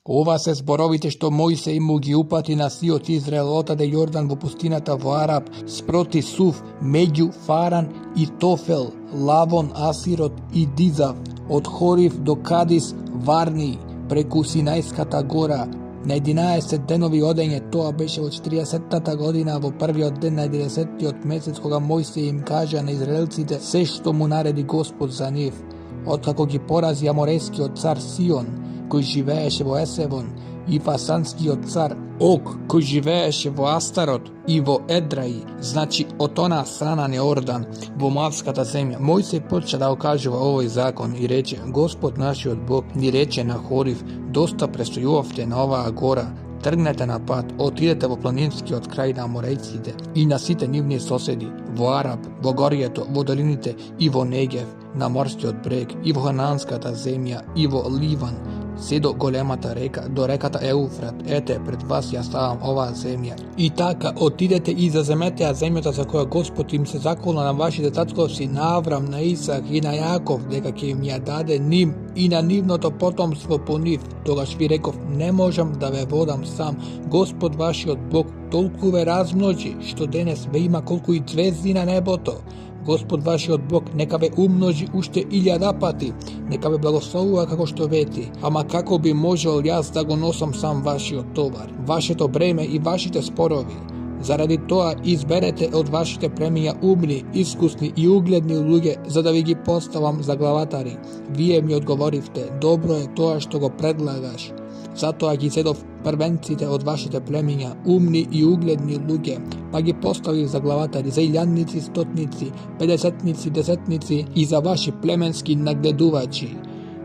Ова се зборовите што Мојсей му ги упати на сиот Израел отаде Јордан во пустината во Араб, спроти Суф, меѓу Фаран и Тофел, Лавон, Асирот и Дизав, од Хорив до Кадис, Варни, преку Синајската гора. На 11 денови одење, тоа беше во 40-та година, во првиот ден на 11-тиот месец, кога Мојсей им кажа на израелците се што му нареди Господ за нив, откако ги порази аморејскиот цар Сион, кој живееше во Есевон, и фасанскиот цар Ог, кој живееше во Астарот и во Едраи, значи од онаа страна на Јордан, во Моавската земја. Мојсей почна да окажува овој закон и рече: Господ нашиот Бог ни рече на Хорив: доста престојувавте на оваа гора, тргнете на пат, отидете во планинскиот крај на аморејците и на сите нивни соседи, во Араб, во горието, во долините и во Негев, на морскиот брег, и во Ханаанската земја, и во Ливан, се до големата река, до реката Еуфрат. Ете, пред вас ја ставам оваа земја. И така, отидете и заземете ја земјата за која Господ им се заколна на вашите татковци, на Аврам, на Исак и на Јаков, дека ќе им ја даде ним и на нивното потомство по нив. Тогаш ви реков: не можам да ве водам сам. Господ вашиот Бог толку ве размножи, што денес ве има колку и звезди на небото. Господ вашиот Бог нека ве умножи уште 1000 пати, нека ве благословува како што вети. Ама како би можел јас да го носам сам вашиот товар, вашето бреме и вашите спорови? Заради тоа изберете од вашите племиња умни, искусни и угледни луѓе, за да ви ги поставам за главатари. Вие ми одговоривте: добро е тоа што го предлагаш. Затоа ги зедов првенците од вашите племиња, умни и угледни луѓе, па ги поставив за главатари, за илјадници, стотници, 50-ници, десетници и за ваши племенски нагледувачи.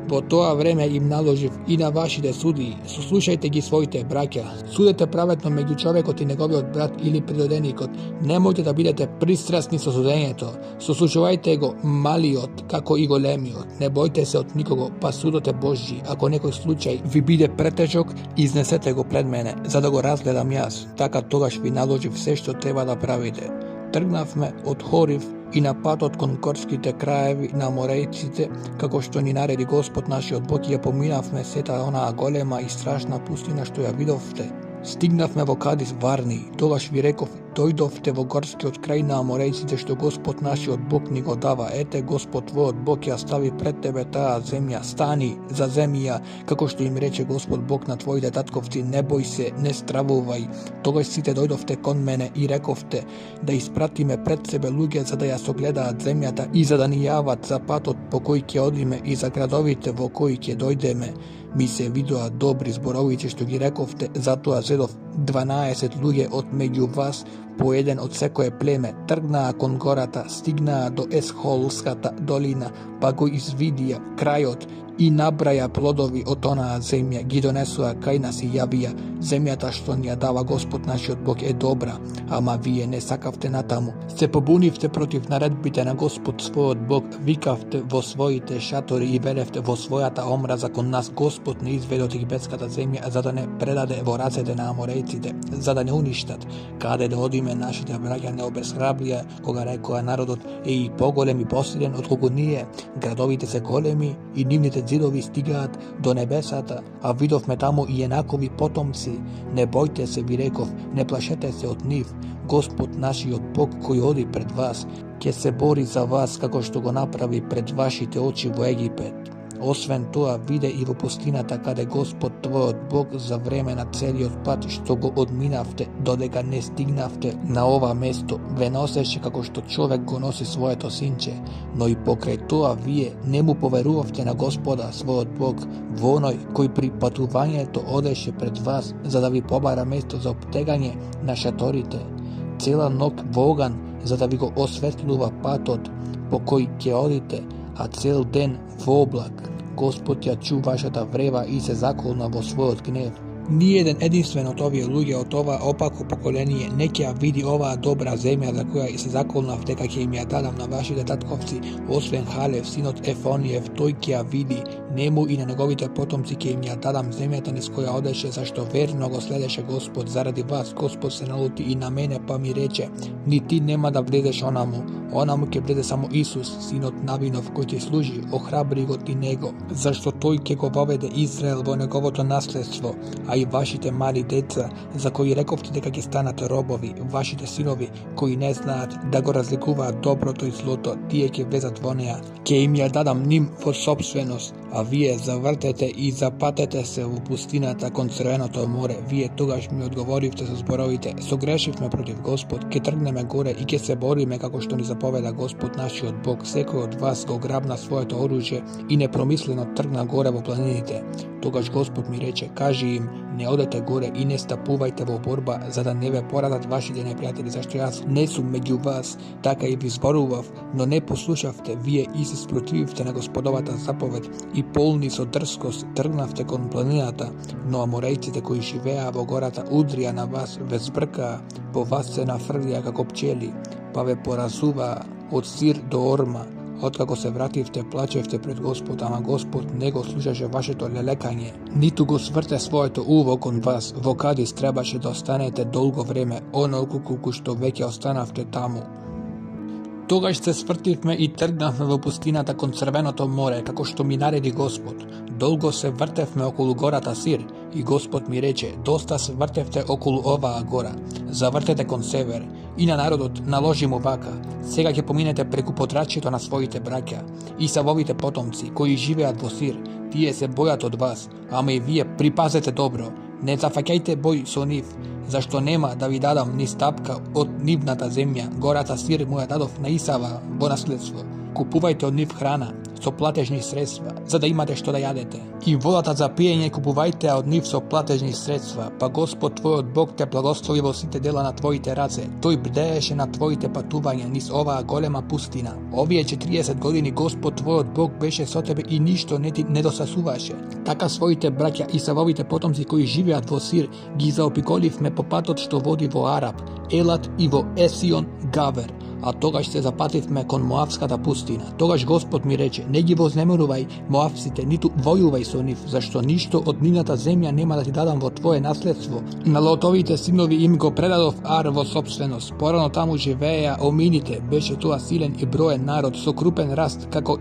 Во тоа време им наложив и на вашите судии: сослушајте ги своите браќа, судете праветно меѓу човекот и неговиот брат или природеникот, немојте да бидете пристрасни со судењето, сослушувајте го малиот како и големиот, не бојте се од никого, па судот е Божји. Ако некој случај ви биде претежок, изнесете го пред мене, за да го разгледам јас, така тогаш ви наложив се што треба да правите. Тргнавме од Хорив и на патот кон горските краеви на аморејците, како што ни нареди Господ нашиот Бог, ја поминавме сета онаа голема и страшна пустина што ја видовте. Стигнавме во Кадис Варни, тогаш ви реков: дојдовте во горскиот крај на аморејците што Господ нашиот Бог ни го дава. Ете, Господ твојот Бог ја стави пред тебе таа земја, стани, заземи ја, како што им рече Господ Бог на твоите татковци: не бој се, не стравувај. Тогаш сите дојдовте кон мене и рековте да испратиме пред себе луѓе за да ја согледаат земјата и за да ни јават за патот по кој ќе одиме и за градовите во кои ќе дојдеме. Ми се видоа добри зборовите што ги рековте, затоа зедов 12 луѓе од меѓу вас, по еден од секое племе, тргнаа кон гората, стигнаа до Есхолската долина, па го извидија крајот и набраја плодови од онаа земја, ги донесуа кај нас и јавија: земјата што ни ја дава Господ нашиот Бог е добра, ама вие не сакавте натаму. Се побунивте против наредбите на Господ својот Бог, викавте во своите шатори и велевте во својата омраза кон нас: Господ не изведе од египетската земја, за да не предаде во рацете на аморејците, за да не уништат. Каде да одиме, нашите браќа не обесхрабрија, кога рекоа народот: и поголем и посилен отколку ние, градовите се големи и нивните зидови стигаат до небесата, а видовме таму и енакови потомци. Не бојте се, ви реков, не плашете се од нив. Господ нашиот Бог кој оди пред вас, ќе се бори за вас како што го направи пред вашите очи во Египет. Освен тоа, виде и во пустината каде Господ твојот Бог за време на целиот пат што го одминавте, додека не стигнавте на ова место, ве носеше како што човек го носи своето синче, но и покрај тоа вие не му поверувавте на Господа својот Бог, во оној кој при патувањето одеше пред вас за да ви побара место за оптегање на шаторите, цела ног во оган за да ви го осветлува патот по кој ќе одите, а цел ден во облак. Господ ја чу вашата врева и се заколна во својот гнев. Nijedan jedinstven od ovih ljude, od ova opako pokolenije, nekja vidi ova dobra zemlja za koja se zakolnavte kak je im ja dadam na vaši tatkovci, Osven Halev, sinot Efonijev, tojkja vidi, nemu i na njegovite potomci ke im ja dadam zemljatan iz koja odeše, zašto verno go sledeše Gospod, zaradi vas Gospod se naluti i na mene pa mi reče, ni ti nema da vledeš onamu ke vlede samo Isus, sinot Navinov koji ti služi, ohrabri go ti nego, zašto tojke go povede Izrael vo njegovoto nasledstvo, a i vašite mali deca, za koji rekovte дека ќе станат robovi, вашите синови, кои не знаат да го разликуваат доброто и злото, тие ќе влезат во неа. Ќе им ја дадам ним во собственост, а вие завртете и запатете се во пустината кон Црвеното море. Вие тогаш ми одговоривте со зборовите: согрешивме против Господ, ќе тргнеме горе и ќе се бориме како што ни заповеда Господ нашиот Бог. Секој од вас го грабна своето оружје и непромислено тргна горе во планините. Тогаш Господ ми рече: кажи им, не одете горе и не стапувајте во борба, за да не ве порадат вашите непријатели, зашто јас не сум меѓу вас, така и ви зборував, но не послушавте, вие и се спротививте на Господовата заповед и полни со дрскост тргнавте кон планината, но аморејците кои живеа во гората удрија на вас, ве збркаа, по вас се нафрлија како пчели, па ве поразуваа од Сир до Орма. Откако се вративте, плачевте пред Господ, ама Господ не го слушаше вашето лелекање, ниту го сврте своето уво кон вас. Во Кадис требаше да останете долго време, онолку колку што веќе останавте таму. Тогаш се свртивме и тргнавме во пустината кон Црвеното море, како што ми нареди Господ. Долго се вртевме околу гората Сир и Господ ми рече: доста се вртевте околу оваа гора, завртете кон север. И на народот наложи му вака: сега ќе поминете преку подрачјето на своите браќа и Савовите потомци кои живеат во Сир, тие се бојат од вас, ама и вие припазете добро, не зафаќајте бој со нив, зашто нема да ви дадам ни стапка од нивната земја. Гората Сир му ја дадов на Исава во наследство. Купувајте од нив храна со платежни средства, за да имате што да јадете. И водата за пиење купувајте од нив со платежни средства, па Господ твојот Бог те благослови во сите дела на твоите раце. Тој бдееше на твоите патувања низ оваа голема пустина. Овие 40 години Господ твојот Бог беше со тебе и ништо не ти недосасуваше. Така своите браќа и Савовите потомци кои живеат во Сир ги заопиколивме по патот што води во Араб, Елат и во Есион Гавер. А тогаш се запативме кон Моавската пустина. Тогаш Господ ми рече: не ги вознемирувај Моавците, ниту војувај со нив, зашто ништо од нивната земја нема да ти дадам во твое наследство. На Лотовите синови им го предадов Ар во собственост. Порано таму живееа омините, беше тоа силен и броен народ со крупен раст, како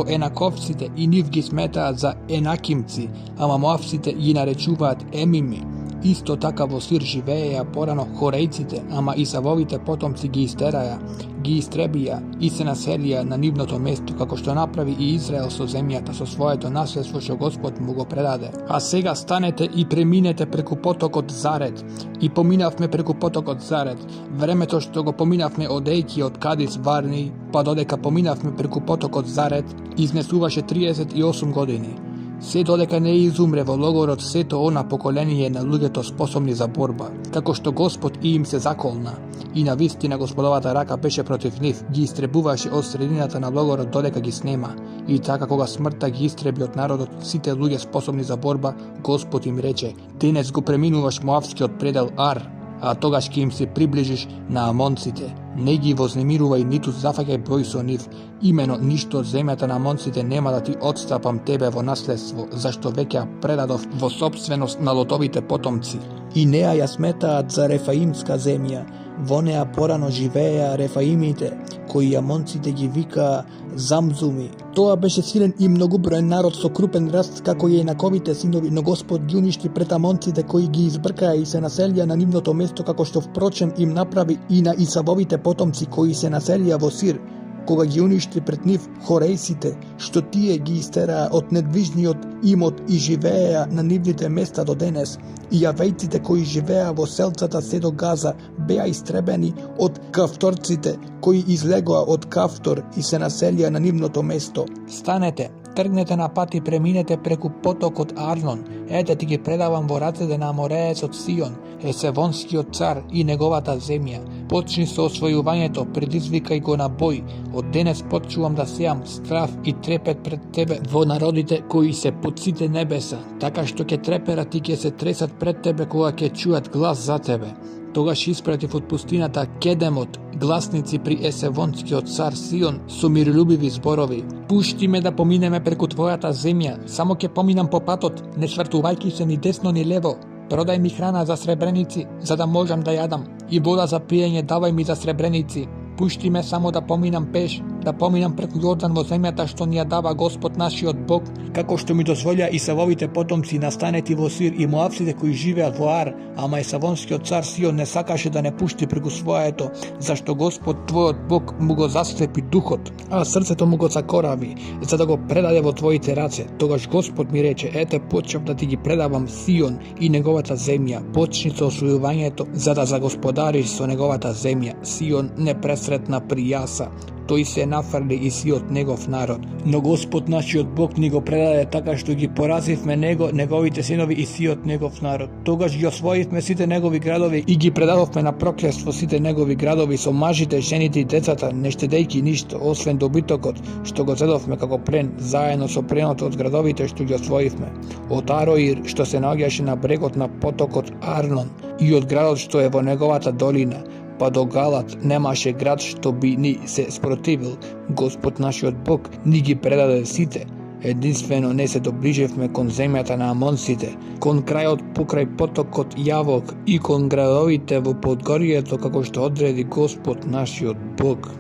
енаковците, и нив ги сметаат за енакимци, ама Моавците ги наречуваат емими. Исто така во Сир живееа порано хорејците, ама и Савовите потомци ги истераа, ги истребија и се населија на нивното место, како што направи и Израел со земјата, со своето наследство што Господ му го предаде. А сега станете и преминете преку потокот Заред. И поминавме преку потокот Заред. Времето што го поминавме одејќи од Кадис Барни, па додека поминавме преку потокот Заред, изнесуваше 38 години. Се додека не изумре во логорот сето она поколение на луѓето способни за борба, како што Господ и им се заколна, и на вистина Господовата рака беше против нив, ги истребуваше од средината на логорот додека ги снема. И така кога смртта ги истреби од народот сите луѓе способни за борба, Господ им рече: денес го преминуваш Моавскиот предел Ар, а тогаш ќе им се приближиш на Амонците. Не ги вознемирувај ниту зафаќај број со нив. Имено ништо од земјата на Амонците нема да ти отстапам тебе во наследство, зашто веќе ја предадов во собственост на Лотовите потомци. И неа ја сметаат за Рефаимска земја. Во неа порано живееа Рефаимите, кои Амонците ги викаа Замзуми. Тоа беше силен и многоброен народ со крупен раст, како и енаковите синови, но Господ ги уништи пред Амонците кои ги избркаа и се населија на нивното место, како што впрочем им направи и на Исавовите потомци кои се населија во Сир, кога ги уништи пред нив хорејците, што тие ги истераа од недвижниот имот и живееа на нивните места до денес, и јавејците кои живееа во селцата се до Газа беа истребени од кавторците кои излегоа од Кавтор и се населија на нивното место. Станете, тргнете на пат и преминете преку потокот Арнон. Ете ти ги предавам во рацете на Амореецот Сион, Есевонскиот цар и неговата земја. Почни со освојувањето, предизвикај го на бој. Од денес почнувам да сеам страв и трепет пред тебе во народите кои се под сите небеса, така што ќе треперат и ќе се тресат пред тебе кога ќе чуат глас за тебе. Тогаш испратив од пустината Кедемот, гласници при Есевонскиот цар Сион со миролюбиви зборови. Пушти ме да поминеме преку твојата земја, само ќе поминам по патот, не свртувајќи се ни десно ни лево. Продај ми храна за сребреници, за да можам да јадам, и вода за пиење давај ми за сребреници. Пушти ме само да поминам пеш, да поминам преку Јордан во земјата што ни ја дава Господ нашиот Бог, како што ми дозволја Исавовите потомци настанети во Сир и Моавците кои живеат во Ар, ама Есавонскиот цар Сион не сакаше да не пушти преку своето, зашто Господ твојот Бог му го заслепи духот, а срцето му го закорави, за да го предаде во твоите раце. Тогаш Господ ми рече: ете, почнав да ти ги предавам Сион и неговата земја, почни со освојувањето, за да загосподариш со неговата земја. Сион не пресретна пријаса, тој се нафрли и сиот негов народ. Но Господ нашиот Бог ни го предаде така што ги поразивме него, неговите синови и сиот негов народ. Тогаш ги освоивме сите негови градови и ги предадовме на проклетство сите негови градови со мажите, жените и децата, не штедејќи ништо, освен добитокот што го зедовме како плен, заедно со пленот од градовите што ги освоивме. Од Ароир што се наоѓаше на брегот на потокот Арнон и од градот што е во неговата долина, па до Галат немаше град што би ни се спротивил. Господ нашиот Бог ни ги предаде сите. Единствено не се доближевме кон земјата на Амонците, кон крајот покрај потокот Јавок и кон градовите во подгорието како што одреди Господ нашиот Бог.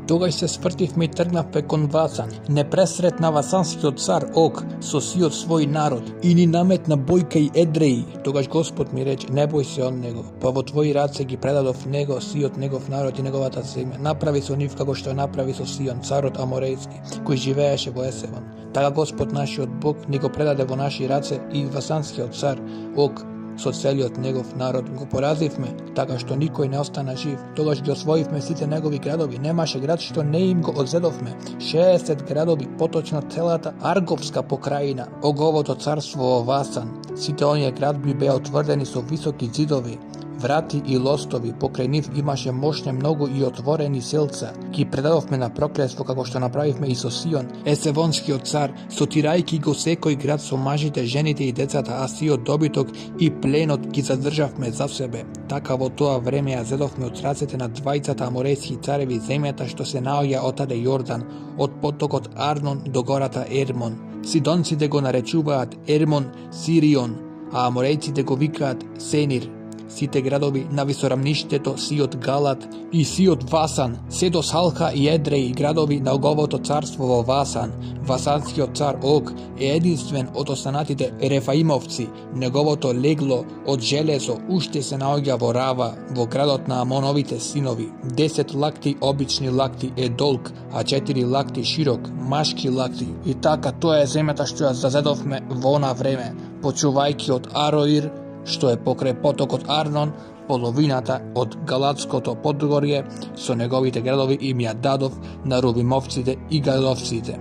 Тогаш се свртивме и тргнавме кон Васан. Не пресретна Васанскиот цар Ог со сиот свој народ и ни наметна бојка и Едреи. Тогаш Господ ми рече: не бој се од него, па во твои раце ги предадов него, сиот негов народ и неговата земја. Направи со нив како што направи со Сион, царот Аморејски, кој живееше во Есевон. Така Господ нашиот Бог ни го предаде во наши раце и Васанскиот цар Ог со целиот негов народ го поразивме, така што никој не остана жив. Тогаш ги освоивме сите негови градови, немаше град што не им го одзедовме. 60 градови, поточно целата Арговска покрајина, Оговото царство во Васан. Сите оние градби беа отврдени со високи ѕидови, врати и лостови, покрај нив имаше мощне многу и отворени селца. Ги предадовме на проклетство како што направивме и со Сион, Есевонскиот цар, сотирајќи го секој град со мажите, жените и децата, а сиот добиток и пленот ги задржавме за себе. Така во тоа време ја зедовме од рацете на двајцата аморејски цареви земјата што се наоѓа отаде Јордан, од потокот Арнон до гората Ермон. Сидонците го наречуваат Ермон Сирион, а аморејците го викаат Сенир. Сите градови на висорамништето, сиот Галат и сиот Васан, се до Салха и Едреи, градови на Оговото царство во Васан. Васанскиот цар Ог е единствен од останатите Рефаимовци. Неговото легло од железо уште се наоѓа во Рава, во градот на Амоновите синови. 10 лакти обични лакти е долг, а 4 лакти широк, машки лакти. И така тоа е земјата што ја зазедовме во она време, почувајќи од Ароир, што е покрај потокот Арнон, половината од Галатското подгорје со неговите градови им ја дадов на Рувимовците и Гадовците.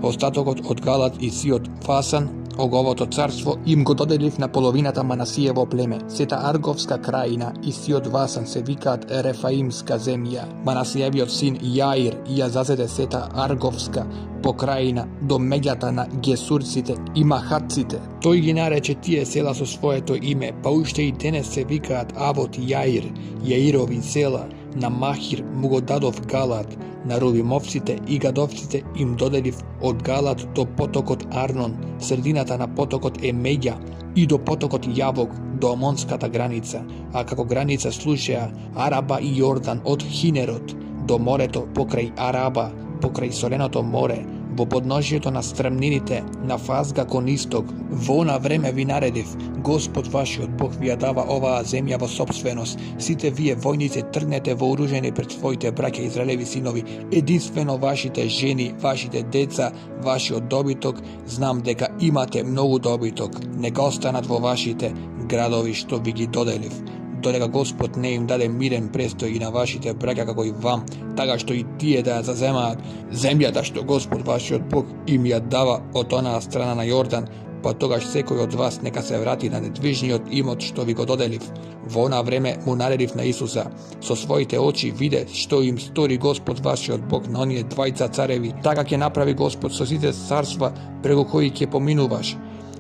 Остатокот од Галат и сиот Васан, Оговото царство, им го доделив на половината Манасиево племе. Сета Арговска крајина и сиот Васан се викаат Рефаимска земја. Манасиевиот син Јаир ја зазеде сета Арговска покрајина до меѓата на Гесурците и Махатците. Тој ги нарече тие села со своето име, па уште и денес се викаат Авот Јаир, Јаирови села. На Махир му го дадов Галат, на Рувимовците и Гадовците им доделив од Галат до потокот Арнон, средината на потокот е Меѓа, и до потокот Јавок, до Амонската граница, а како граница слушаја Араба и Јордан од Хинерот до морето покрај Араба, покрај соленото море, во подножието на стрмнините на Фазга кон исток. Во она време ви наредив: Господ вашиот Бог ви ја дава оваа земја во сопственост. Сите вие војници тргнете вооружени пред своите браќа израелеви синови, единствено вашите жени, вашите деца, вашиот добиток. Знам дека имате многу добиток. Нека останат во вашите градови што ви ги доделив, додека Господ не им даде мирен престој и на вашите браќа како и вам, така што и тие да ја заземаат земјата што Господ вашиот Бог им ја дава од онаа страна на Јордан, па тогаш секој од вас нека се врати на недвижниот имот што ви го доделив. Во она време му наредив на Исуса: со своите очи виде што им стори Господ вашиот Бог на оние двајца цареви, така ќе направи Господ со сите царства преку кои ќе поминуваш.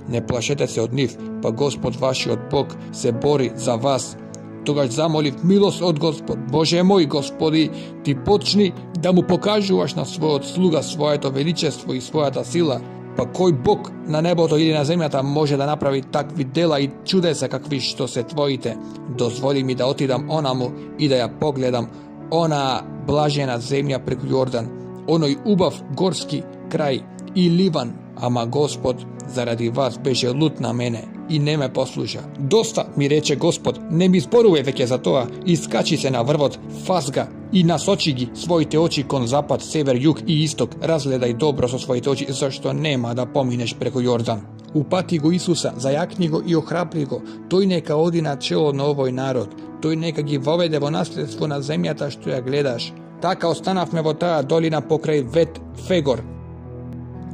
Не плашете се од нив, па Господ вашиот Бог се бори за вас. Тогаш замолив милост од Господ: Боже мој Господи, ти почни да му покажуваш на својот слуга своето величество и својата сила. Па кој Бог на небото или на земјата може да направи такви дела и чудеса какви што се твоите? Дозволи ми да отидам онаму и да ја погледам онаа блажена земја преку Јордан, оној убав горски крај и Ливан. Ама Господ заради вас беше лут на мене и не ме послуша. Доста, ми рече Господ, не ми зборувај веќе за тоа. Искачи се на врвот, фазга и насочи ги своите очи кон запад, север, југ и исток. Разгледај добро со своите очи, зашто нема да поминеш преку Јордан. Упати го Исуса, зајакни го и охрабри го. Тој нека оди на чело на овој народ. Тој нека ги воведе во наследство на земјата што ја гледаш. Така останавме во таа долина покрај Вет Фегор.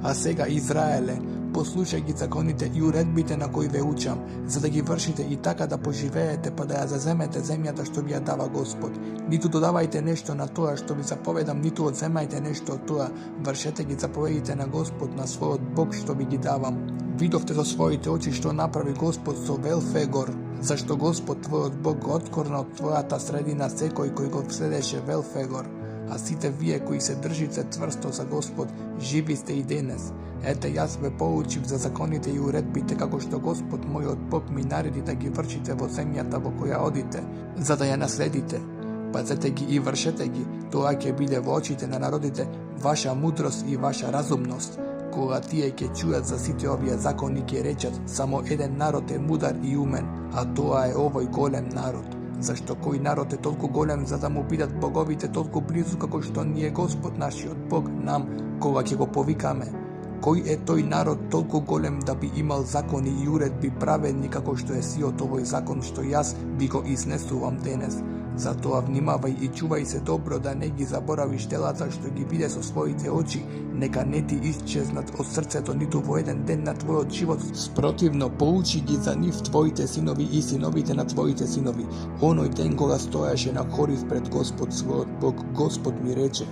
А сега, Израеле, послушај ги законите и уредбите на кои ве учам, за да ги вршите и така да поживеете, па да ја заземете земјата што ви ја дава Господ. Ниту додавајте нешто на тоа што ви заповедам, ниту одземајте нешто од тоа. Вршете ги заповедите на Господ, на својот Бог што ви ги давам. Видовте со своите очи што направи Господ со Велфегор, зашто Господ твојот Бог го откорна од твојата средина секој кој го следеше Велфегор. А сите вие кои се држите цврсто за Господ, живи сте и денес. Ете, јас ве поучив за законите и уредбите како што Господ мојот Бог ми нареди да ги вршите во земјата во која одите, за да ја наследите. Пазете ги и вршете ги, тоа ќе биде во очите на народите ваша мудрост и ваша разумност. Кога тие ќе чујат за сите овие закони, ќе речат: само еден народ е мудар и умен, а тоа е овој голем народ. Зашто кој народ е толку голем за да му бидат боговите толку близу како што ни е Господ нашиот Бог нам кога ќе го повикаме? Кој е тој народ толку голем да би имал закони и уредби праведни како што е сиот овој закон што јас би го изнесувам денес? Затоа внимавај и чувај се добро да не ги заборавиш делата што ги виде со своите очи, нека не ти исчезнат од срцето ниту во еден ден на твојот живот. Спротивно, поучи ги за нив твоите синови и синовите на твоите синови. Оној ден кога стоеше на Хорив пред Господ својот Бог, Господ ми рече: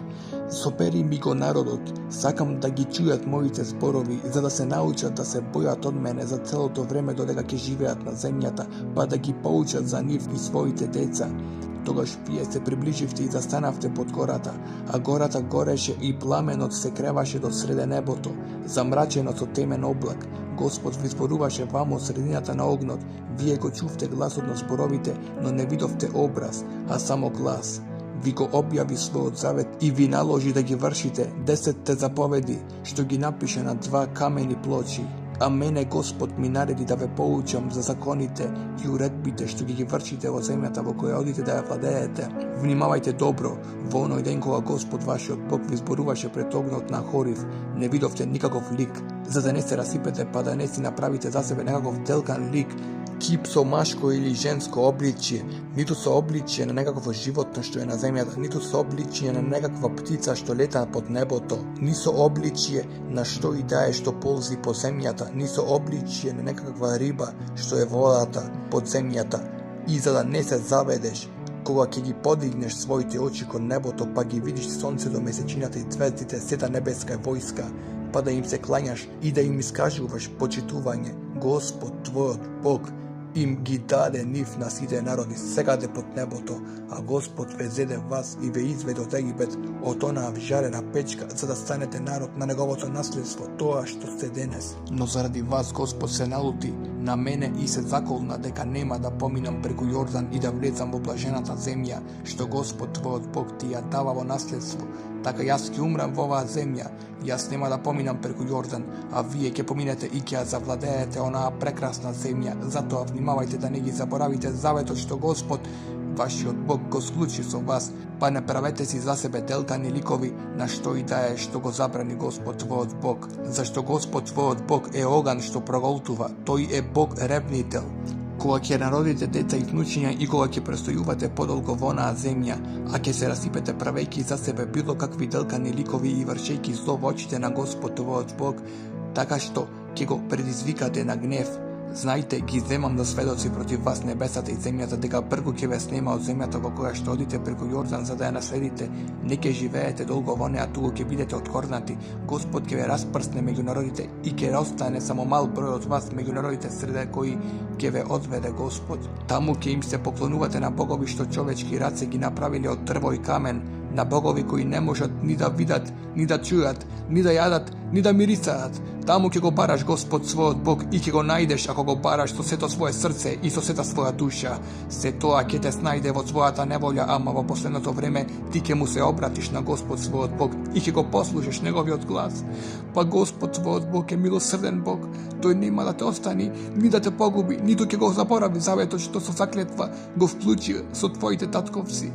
собери ми го народот, сакам да ги чујат моите зборови, за да се научат да се бојат од мене за целото време додека ќе живеат на земјата, па да ги поучат за нив и своите деца. Тогаш вие се приближивте и застанавте под гората, а гората гореше и пламенот се креваше до среде небото, замрачено со темен облак. Господ ви зборуваше вамо средината на огнот, вие го чувте гласот на зборовите, но не видовте образ, а само глас. Ви го објави својот завет и ви наложи да ги вршите 10 заповеди, што ги напише на 2 камени плочи. А мене Господ ми нареди да ве поучам за законите и уредбите што ги вршите во земјата во која одите да ја владеете. Внимавајте добро, во оној ден кога Господ вашиот Бог ви зборуваше пред огнот на Хорив, не видовте никаков лик, за да не се расипете па да не си направите за себе некаков делкан лик, кип со машко или женско обличје, ниту со обличје на некакво животно што е на земјата, ниту со обличје на некаква птица што лета под небото, ни со обличје на што и да е што ползи по земјата, ни со обличје на некаква риба што е водата под земјата. И за да не се заведеш, кога ќе ги подигнеш своите очи кон небото, па ги видиш сонцето, месечината и звездите, сета небеска војска, па да им се клањаш и да им искажуваш почитување, Господ твојот Бог им ги даде нив на сите народи секаде под небото, а Господ ве зеде вас и ве изведе од Египет, од онаа жарена печка, за да станете народ на неговото наследство, тоа што сте денес. Но заради вас Господ се налути на мене и се заколна дека нема да поминам преку Јордан и да влезам во блажената земја, што Господ твојот Бог ти ја дава во наследство. Така јас ќе умрам во оваа земја, јас нема да поминам преку Јордан, а вие ќе поминете и ќе ја завладеете онаа прекрасна земја. Затоа внимавајте да не ги заборавите заветот што Господ вашиот Бог го склучи со вас, па не правете си за себе делкани ликови на што и да е што го забрани Господ твојот Бог. Зашто Господ твојот Бог е оган што проголтува, тој е Бог ревнител. Кога ќе народите деца и внучиња и кога ќе престојувате подолго во онаа земја, а ќе се расипете правејќи за себе било какви делкани ликови и вршејќи зло во очите на Господ твојот Бог, така што ќе го предизвикате на гнев. Знајте, ги земам да сведоци против вас небесата и земјата, дека прку ќе ве снема од земјата во која што одите преку Јордан за да ја наследите. Не ќе живеете долго во неа, туку ќе бидете откорнати. Господ ќе ве распрсне меѓу народите и ќе остане само мал број од вас меѓу народите среде кои ќе ве одведе Господ. Таму ќе им се поклонувате на богови што човечки раце ги направиле од дрво и камен, на богови кои не можат ни да видат, ни да чујат, ни да јадат, ни да мирисаат. Таму ќе го бараш Господ својот Бог и ќе го најдеш ако го бараш со сето свое срце и со сета своја душа. Се тоа ќе те снајде во својата неволја, ама во последното време ти ќе му се обратиш на Господ својот Бог и ќе го послушаш неговиот глас. Па Господ твојот Бог е милосрден Бог. Тој нема да те остани, ни да те погуби, ниту ќе го заборави заветот што со заклетва го вклучи со твоите татковци.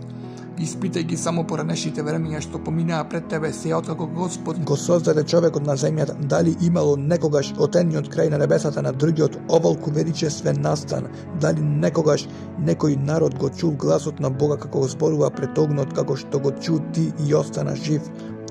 Испитај ги само поранешните времења што поминаа пред тебе, се откако Господ го создаде човекот на земјата, дали имало некогаш од едниот крај на небесата на другиот оволку величествен настан, дали некогаш некој народ го чул гласот на Бога како го зборува пред огнот, како што го чу ти и остана жив,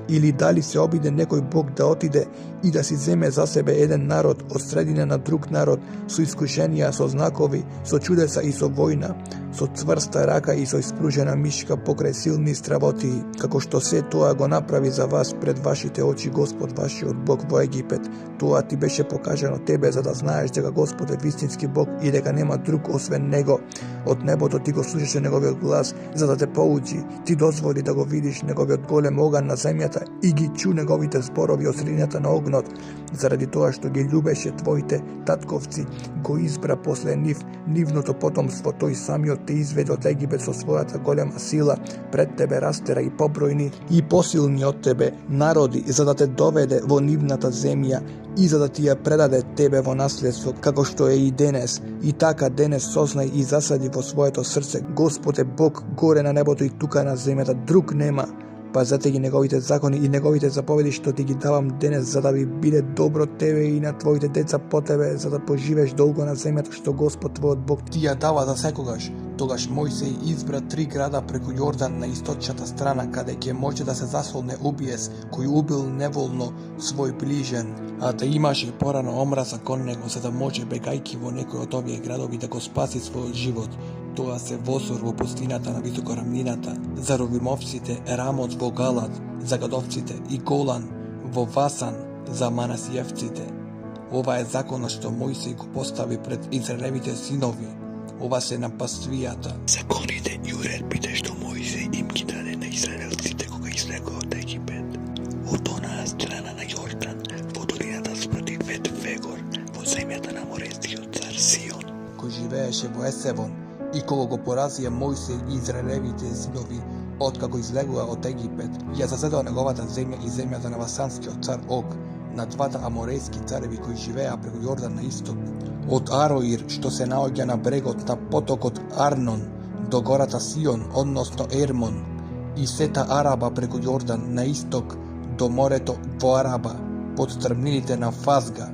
или дали се обиде некој Бог да отиде и да си земе за себе еден народ од средина на друг народ, со искушенија, со знакови, со чудеса и со војна, со цврста рака и со испружена мишка покрај силни стработии, како што се тоа го направи за вас пред вашите очи Господ вашиот Бог во Египет. Тоа ти беше покажано тебе за да знаеш дека Господ е вистински Бог и дека нема друг освен Него. Од небото ти го слушаше Неговиот глас за да те поучи. Ти дозволи да го видиш Неговиот голем оган на земјата и ги чу Неговите зборови од средината на огнот. Заради тоа што ги љубеше твоите татковци, го избра после нивното потомство, тој самиот те изведе од Египет со својата голема сила, пред тебе растера и побројни и посилни од тебе народи, за да те доведе во нивната земја и за да ти ја предаде тебе во наследство, како што е и денес. И така денес сознај и засади во своето срце, Господ е Бог горе на небото и тука на земјата, друг нема. Пазете ги Неговите закони и Неговите заповеди што ти ги давам денес, за да ви биде добро тебе и на твоите деца по тебе, за да поживееш долго на земјата што Господ твојот Бог ти ја дава за секогаш. Тогаш Мојсей избра 3 града преку Јордан на источната страна, каде ќе може да се засолне убиес, кој убил неволно свој ближен, а да имаше порано омраза кон него, за да може бегајки во некој од овие градови да го спаси својот живот. Тоа се Восор во пустината на високорамнината, за Ровимовците, Рамот во Галат, за Гадовците и Голан во Васан, за Манасиевците. Ова е законот што Мојсей го постави пред Израелевите синови. Ова се на паствијата. Законите и уредбите што Мојсей им ги даде на израелците кога излегоа од Египет. Од онаа страна на Јордан, во долината спроти Вет-Фегор, во земјата на морескиот цар Сион, кој живееше во Есевон, и кога го поразија Мојсей и израелевите синови, откако излегува од Египет, ја заседува неговата земја и земјата на Васанскиот цар Ог, на двата аморејски цареви кои живеа преку Јордан на исток, од Ароир што се наоѓа на брегот на потокот Арнон до гората Сион, односно Ермон, и сета Араба преку Јордан на исток до морето во Араба, под стрмнините на Фазга.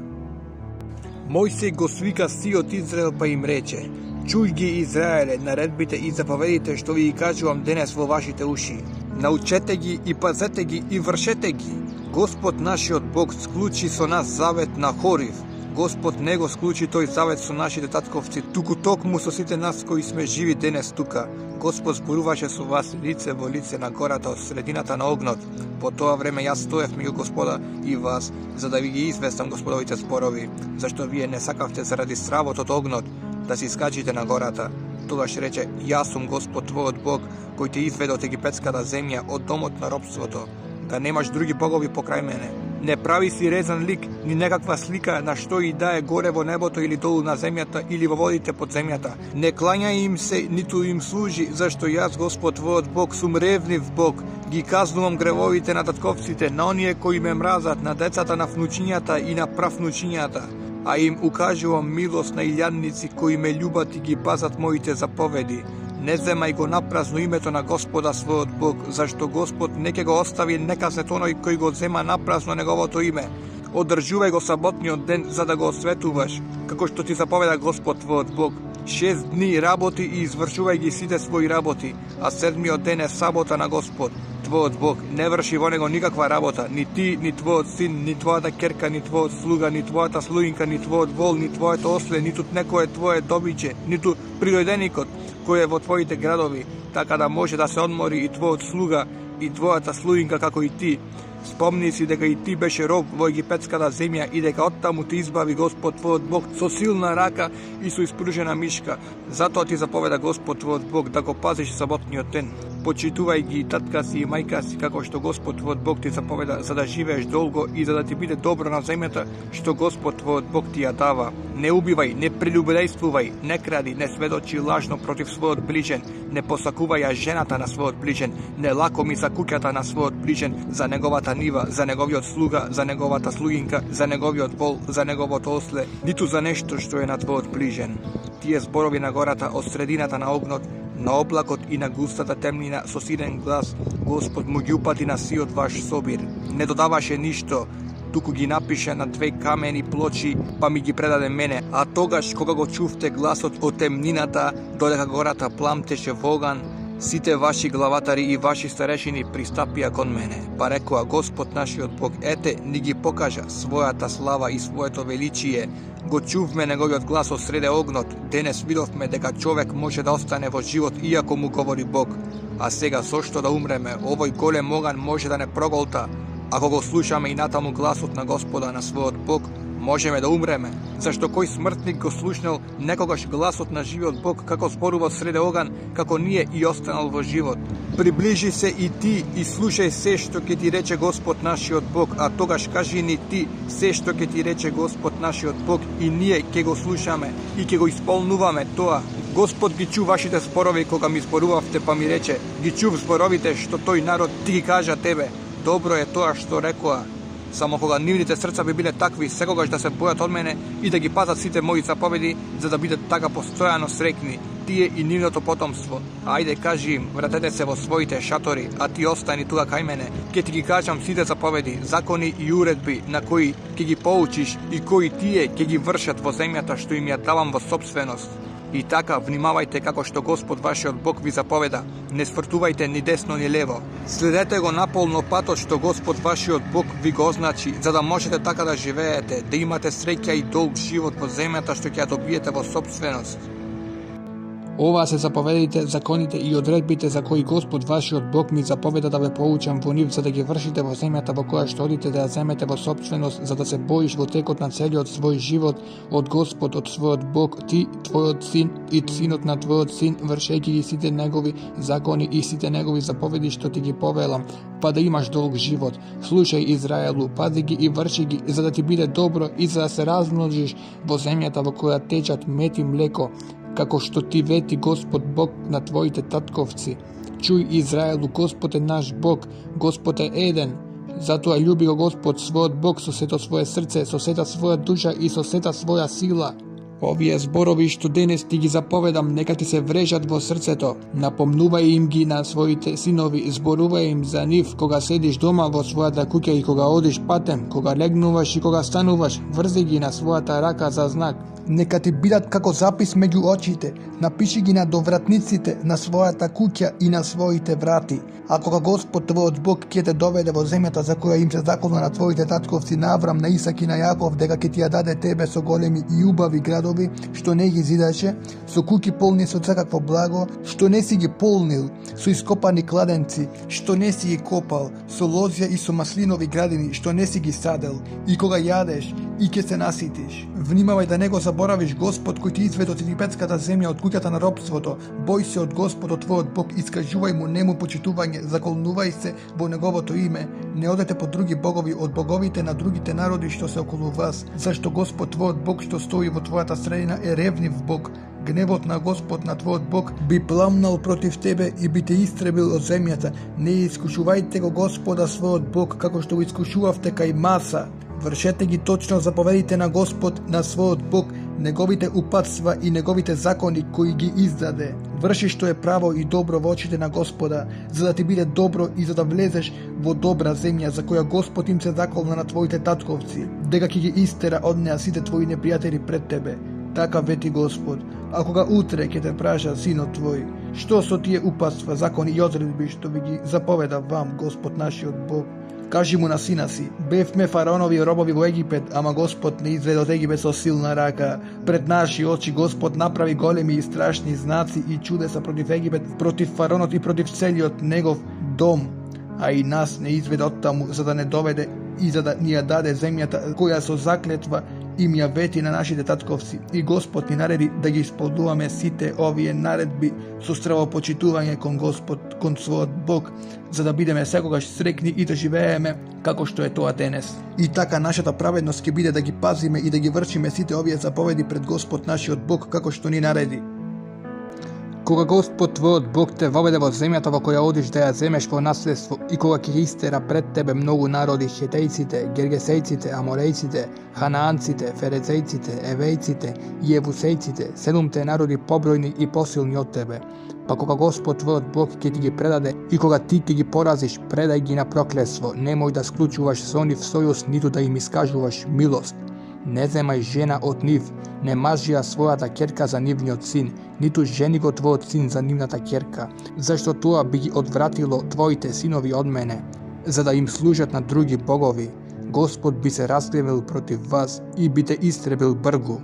Мојсей го свика сиот Израел па им рече: Чуј ги Израеле, наредбите и заповедите што ви ги кажувам денес во вашите уши. Научете ги и пазете ги и вршете ги. Господ нашиот Бог склучи со нас завет на Хорив. Господ не го склучи тој завет со нашите татковци, туку токму со сите нас кои сме живи денес тука. Господ зборуваше со вас лице во лице на гората од средината на огнот. По тоа време јас стоев меѓу Господа и вас, за да ви ги известам Господовите зборови, зашто вие не сакавте заради стравот од огнот да си скачите на гората. Тогаш рече: Јас сум Господ твојот Бог, кој те изведе од египетската земја, од домот на робството. Да немаш други богови покрај мене. Не прави си резан лик, ни некаква слика на што и да е горе во небото или долу на земјата или во водите под земјата. Не клањај им се, ниту им служи, зашто јас, Господ твојот Бог, сум ревнив Бог. Ги казнувам гревовите на татковците, на оние кои ме мразат, на децата на внучињата и на правнучињата. А им укажувам милост на илјадници кои ме љубат и ги пазат моите заповеди. Не земај го напразно името на Господа својот Бог, зашто Господ не ќе го остави некаснет оној кој го зема напразно неговото име. Одржувај го саботниот ден за да го осветуваш, како што ти заповеда Господ твојот Бог. 6 дни работи и извршувај ги сите своји работи, а 7-миот ден е сабота на Господ, твојот Бог. Не врши во него никаква работа, ни ти, ни твојот син, ни твојата керка, ни твојот слуга, ни твојата слугинка, ни твојот вол, ни твоето осле, ниту некое твое добиче, ниту приројденикот кој е во твоите градови, така да може да се одмори и твојот слуга и твојата слугинка како и ти. Спомни си дека и ти беше роб во египетската земја и дека оттаму ти избави Господ твојот Бог со силна рака и со испружена мишка. Затоа ти заповеда Господ твојот Бог да го пазиш саботниот ден. Почитувај ги татка си и мајка си како што Господ твојот Бог ти заповеда, за да живееш долго и за да ти биде добро на земјата што Господ твојот Бог ти ја дава. Не убивај, не прелюбодејствувај, не кради, не сведочи лажно против својот ближен, не посакувај ја жената на својот ближен, не лакоми за куќата на својот ближен, за неговата нива, за неговиот слуга, за неговата слугинка, за неговиот вол, за неговото осле, ниту за нешто што е на твојот ближен. Тие зборови на гората од средината на огнот, на облакот и на густата темнина со силен глас, Господ му ги упати на сиот ваш собир. Не додаваше ништо, туку ги напише на 2 камени плочи, па ми ги предаде мене. А тогаш, кога го чувте гласот од темнината, додека гората пламтеше во оган, сите ваши главатари и ваши старешини пристапија кон мене. Па рекоа, Господ нашиот Бог, ете, ни ги покажа својата слава и своето величие. Го чувме неговиот глас од среде огнот. Денес видовме дека човек може да остане во живот иако му говори Бог. А сега зошто да умреме? Овој голем оган може да не проголта. Ако го слушаме и натаму гласот на Господа, на својот Бог, можеме да умреме. Зашто кој смртник го слушнал некогаш гласот на живиот Бог како зборува среде оган, како ние и останал во живот. Приближи се и ти и слушај се што ќе ти рече Господ нашиот Бог, а тогаш кажи ни ти се што ќе ти рече Господ нашиот Бог и ние ќе го слушаме и ќе го исполнуваме тоа. Господ ги чу вашите зборови кога ми зборувавте, па ми рече, ги чув зборовите што тој народ ти ги кажа тебе. Добро е тоа што рекоа. Само кога нивните срца би биле такви, секогаш да се бојат од мене и да ги пазат сите мои заповеди, за да бидат така постојано срекни, тие и нивното потомство. Ајде кажи им, вратете се во своите шатори, а ти остани тука кај мене. Ке ти ги кажам сите заповеди, закони и уредби на кои ќе ги поучиш и кои тие ќе ги вршат во земјата што им ја давам во собственост. И така, внимавајте како што Господ вашиот Бог ви заповеда, не свртувајте ни десно ни лево. Следете го наполно патот што Господ вашиот Бог ви го означи, за да можете така да живеете, да имате среќа и долг живот во земјата што ќе ја добиете во собственост. Ова се заповедите, законите и одредбите за кои Господ вашиот Бог ми заповеда да ве поучам во нив, за да ги вршите во земјата во која што одите да ја земете во собственост, за да се боиш во текот на целиот свој живот од Господ, од својот Бог, ти, твојот син и синот на твојот син, вршејќи ги сите негови закони и сите негови заповеди што ти ги повелам, па да имаш долг живот. Слушај, Израелу, пази ги и врши ги, за да ти биде добро и за да се размножиш во земјата во која течат мед и млеко, како што ти вети Господ Бог на твоите татковци. Чуј, Израелу, Господ е наш Бог, Господ е еден. Затоа љуби го Господ својот Бог со сето свое срце, со сета своја душа и со сета своја сила. Овие зборови што денес ти ги заповедам, нека ти се врежат во срцето. Напомнувај им ги на своите синови, зборувај им за нив кога седиш дома во својата куќа и кога одиш патем, кога легнуваш и кога стануваш, врзи ги на својата рака за знак. Нека ти бидат како запис меѓу очите, напиши ги на довратниците на својата куќа и на своите врати. А кога Господ твојот Бог ќе те доведе во земјата за која им се заколна на твоите татковци, на Аврам, на Исак и на Јаков, дека ќе ти ја даде тебе со големи и убави градови, што не ги зидаше, со куќи полни со секакво благо, што не си ги полнил, со ископани кладенци, што не си ги копал, со лозја и со маслинови градини, што не си ги садел, и кога јадеш, и ќе се наситиш. Внимавај да не го заборавиш Господ кој ти изведе од египетската земја, од куќата на робството. Бој се од Господ, твојот Бог, искажувај му нему почитување, заколнувај се во неговото име. Не одете по други богови од боговите на другите народи што се околу вас, зашто Господ твојот Бог што стои во твојата средина е ревнив Бог. Гневот на Господ на твојот Бог би пламнал против тебе и би те истребил од земјата. Не искушувајте го Господа својот Бог како што го искушувавте кај Маса. Вршете ги точно заповедите на Господ, на својот Бог, неговите упатства и неговите закони кои ги издаде. Врши што е право и добро во очите на Господа, за да ти биде добро и за да влезеш во добра земја за која Господ им се заколна на твоите татковци, дека ќе ги истера од неа сите твои непријатели пред тебе. Така вети Господ, а кога утре ќе те праша синот твој, што со тие упатства, закони и одредби што ви ги заповеда вам Господ нашиот Бог, кажи му на сина си: бевме фараонови робови во Египет, ама Господ не изведе од Египет со силна рака. Пред наши очи Господ направи големи и страшни знаци и чудеса против Египет, против фараонот и против целиот негов дом, а и нас не изведе од таму, за да не доведе и за да ни ја даде земјата која со заклетва им ја вети на нашите татковци. И Господ ни нареди да ги исполнуваме сите овие наредби со стравопочитување кон Господ, кон својот Бог, за да бидеме секогаш срекни и да живееме како што е тоа денес. И така нашата праведност ќе биде да ги пазиме и да ги вршиме сите овие заповеди пред Господ нашиот Бог, како што ни нареди. Кога Господ твојот Бог те воведе во земјата во која одиш да ја земеш во наследство и кога ќе истера пред тебе многу народи, хетејците, гергесејците, аморејците, ханаанците, ферецејците, евејците и евусејците, 7 народи побројни и посилни од тебе. Па кога Господ твојот Бог ќе ти ги предаде и кога ти ќе ги поразиш, предај ги на проклетство, немој да склучуваш со нив сојуз, ниту да им искажуваш милост. Не земај жена од нив, не мажија својата ќерка за нивниот син, ниту жени го твојот син за нивната ќерка, зашто тоа би ги одвратило твоите синови од мене, за да им служат на други богови. Господ би се разгневил против вас и би те истребил бргу.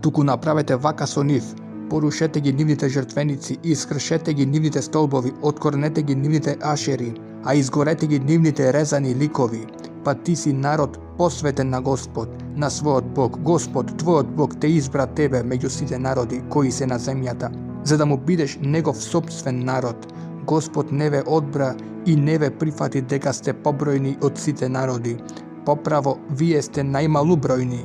Туку направете вака со нив: порушете ги нивните жртвеници, искршете ги нивните столбови, откорнете ги нивните ашери, а изгорете ги нивните резани ликови. Па ти си народ посветен на Господ, на својот Бог. Господ, твојот Бог, те избра тебе меѓу сите народи кои се на земјата, за да му бидеш негов сопствен народ. Господ не ве одбра и не ве прифати дека сте побројни од сите народи. Поправо, вие сте најмалубројни.